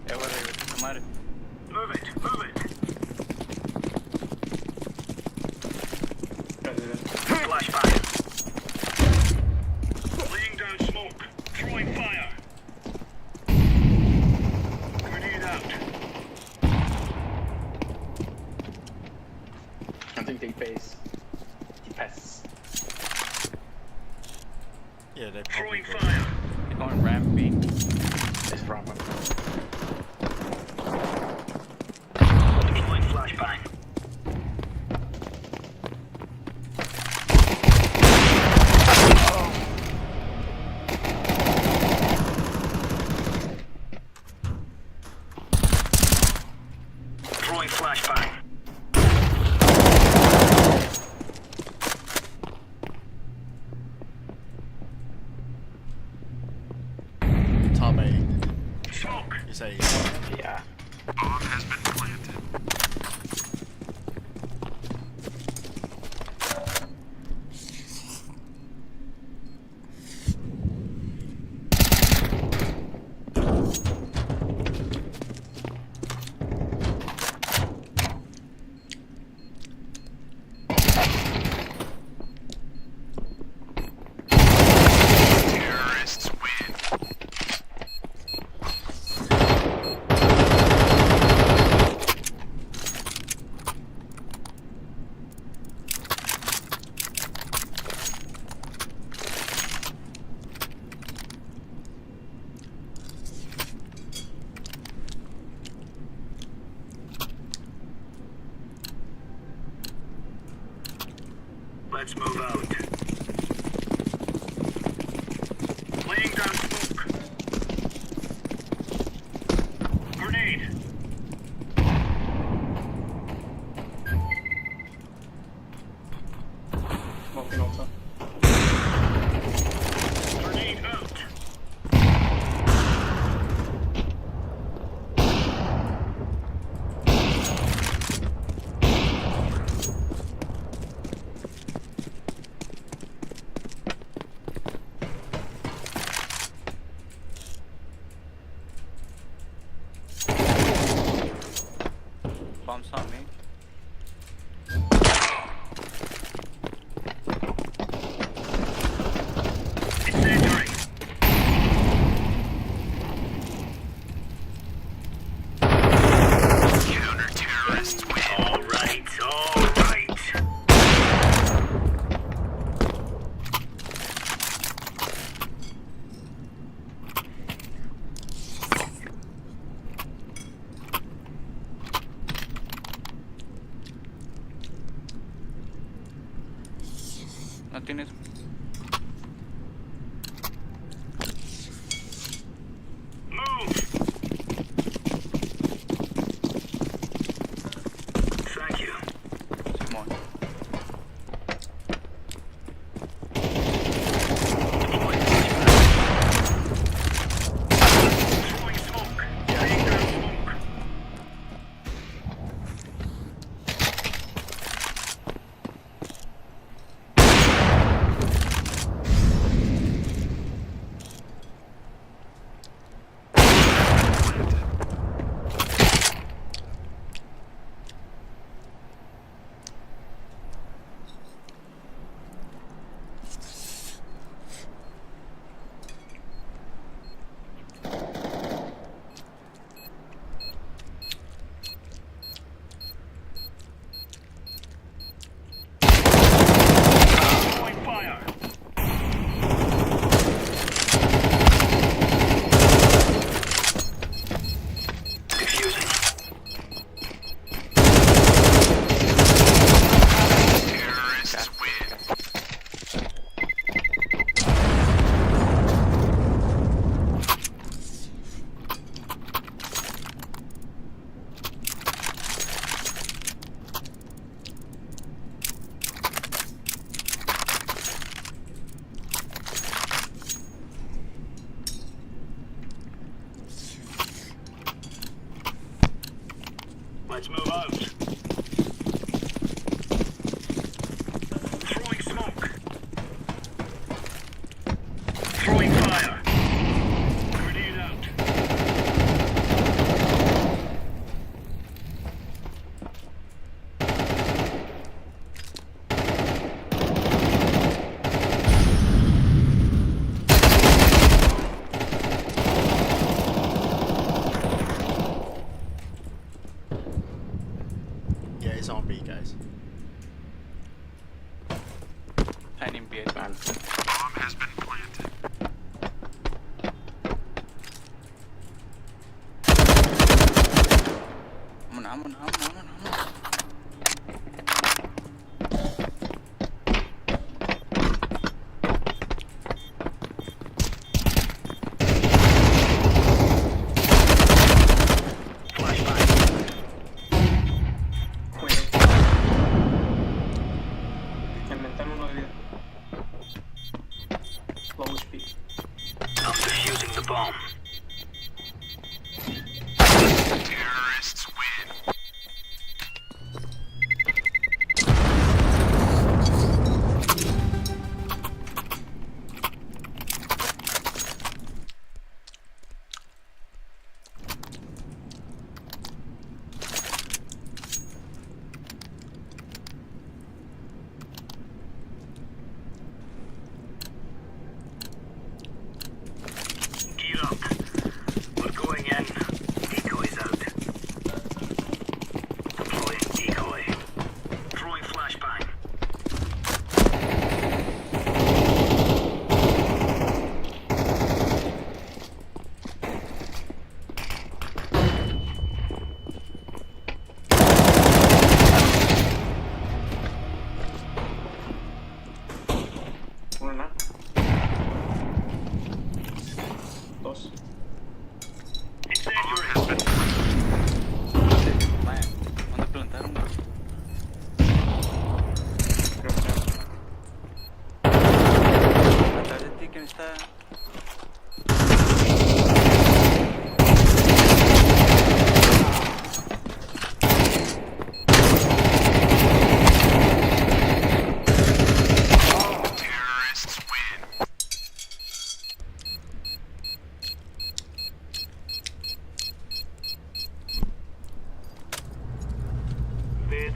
Ya, güey, esa madre. Move it, move it. Flashbang. Laying down smoke. Throwing fire. Grenade out. I think they pace. He passes. Yeah, they Throwing probably fire. They're going ramp B. It's proper. Deploying flashbang. Throwing flashbang. top 8. Smoke. You say Yeah. Bomb has been planted. Terrorists win. Let's move out. Laying down smoke. Grenade. Smoking also. Grenade out. Bombs on me. Incendiary. Counter-terrorists win. All right, all right. No tienes. Move. Thank you. Simón. Throwing smoke. Laying down smoke. Throwing fire. Defusing. Terrorists win. Let's move out. Throwing smoke. Throwing fire. Grenade out. Yeah, it's on B, guys. Tiny B. Man. Bomb has been planted. Vámonos. Me inventaron uno de vida. Low HP. I'm defusing the bomb. Terrorists win.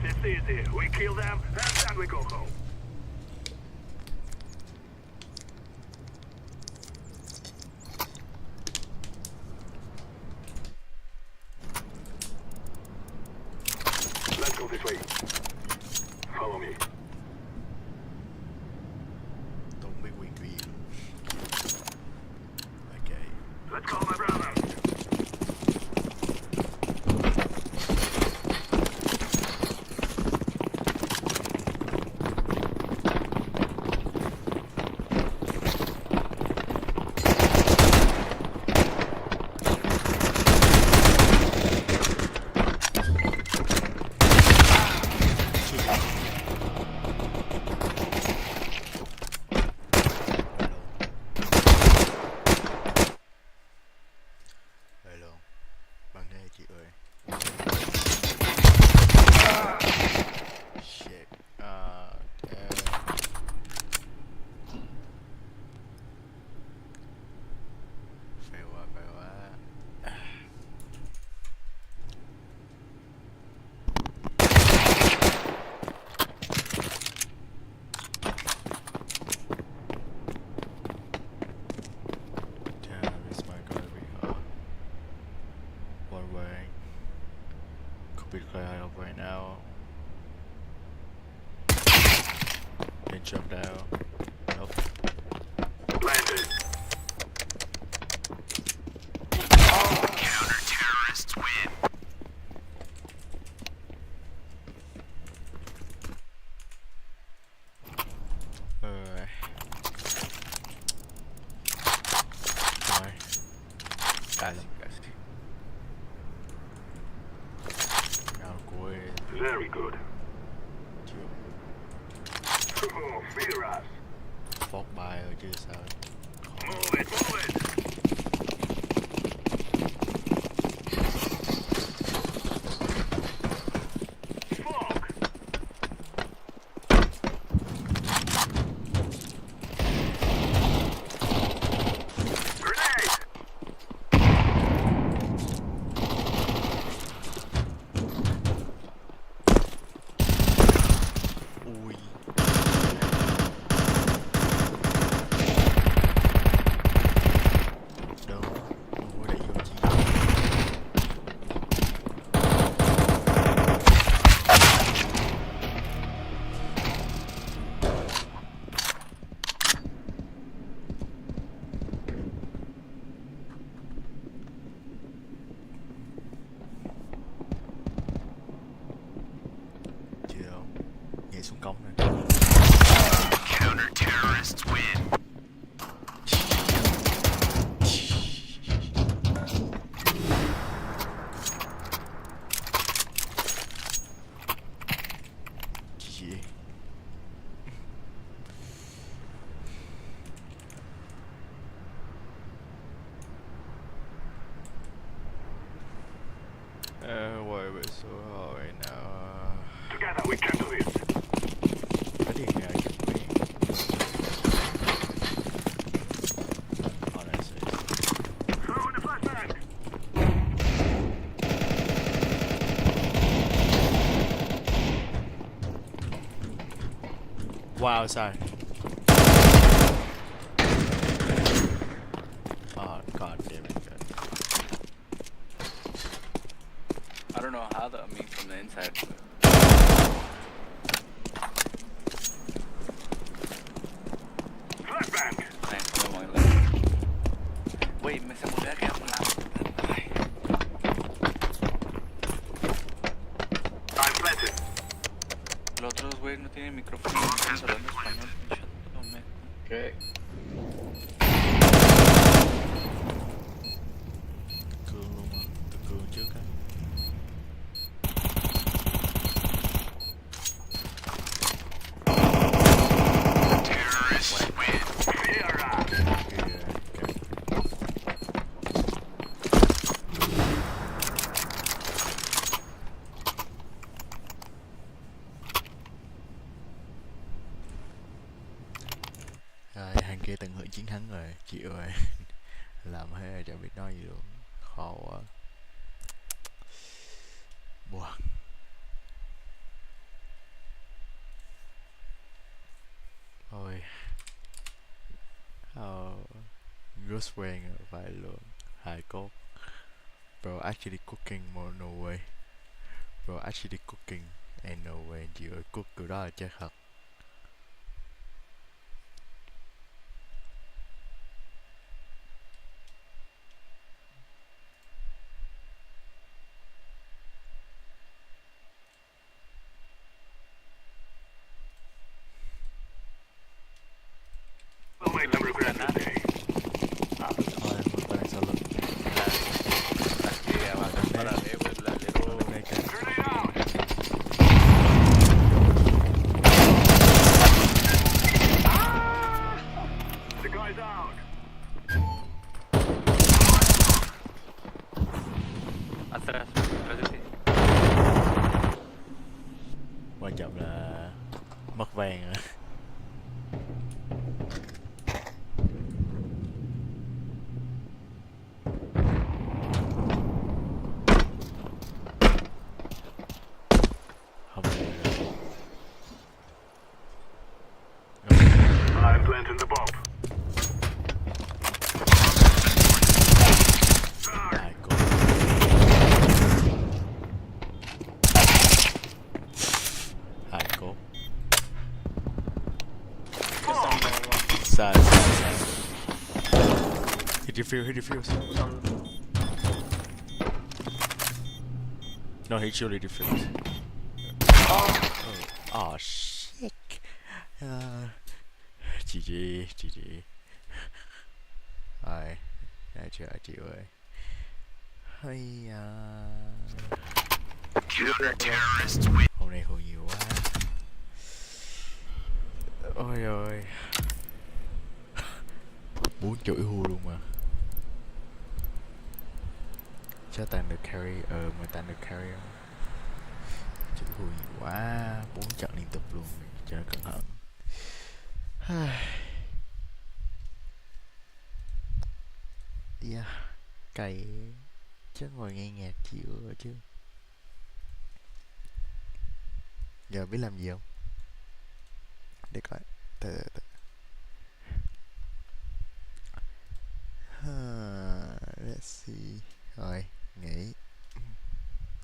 It's easy. We kill them, and then we go home. Let's go this way. Follow me. Don't be weak. Okay. Let's go, my brother. Hello. Bạn nghe chị ơi. Shit. Fail quá. Damn, this might gonna be hard. One way. Could be clear up right now. Then jump down. Nope. Planted. Counter-terrorists win. Rồi. Casi. Nào cuối. Very good. Chịu. Oh, fear us. Phóc bài rồi chứ sao. Move it. Smoke. Grenade. Ui. Đâu. Ủa để vô chi. Chưa đâu. Nhảy xuống cống này. Counter-terrorists win. Gì? Quay về số hỏi nào. Together we can do this. Có điện thoại chuẩn bị. Honestly. Throw in the flashbang. Wow, sai. Oh, god damn it. I don't know how that means from the inside. Flashbang. Này, không mọi người. Wait, me se murió que vamos Ay. I'm planted. Los otros güeyes no tienen micrófono, no están hablando español. Shut up, man. Okay. Cường luôn mà. Từ cường trước á. Terrorists win. Fear us. Rồi, hàng kia tận hưởng chiến thắng rồi, chịu rồi. Làm hết rồi, chẳng biết nói gì luôn. Khó quá. Buồn. Ghost Wang phải luôn. Hài cốt. Bro actually cooking more, no way. Bro actually cooking and no way. Chị ơi, cook kiểu đó là chết thật. We'll make them regret this day. Thôi, một tay sau lưng. Aquí abajo para arriba, la little. Grenade out! The guy's out. Atrás, atrás de ti. Quan trọng là mất vàng rồi. Không được. I'm planting the bomb. Hài cốt. Hài cốt. Sai. Hit defuse. No, he surely defuse. Oh shit. GG. Rồi, đã chờ chịu ơi. Hay hôm nay hù nhiều quá. Ôi ơi. 4 chuỗi hù luôn mà. Cho tàn được carry, mà tàn được carry không? Chuỗi hù nhiều quá, 4 trận liên tục luôn, cho nó cẩn thận. Yeah, cày chắc ngồi nghe nhạc chịu rồi chứ. Giờ biết làm gì không? Để coi. Từ. Let's see. Rồi, nghỉ.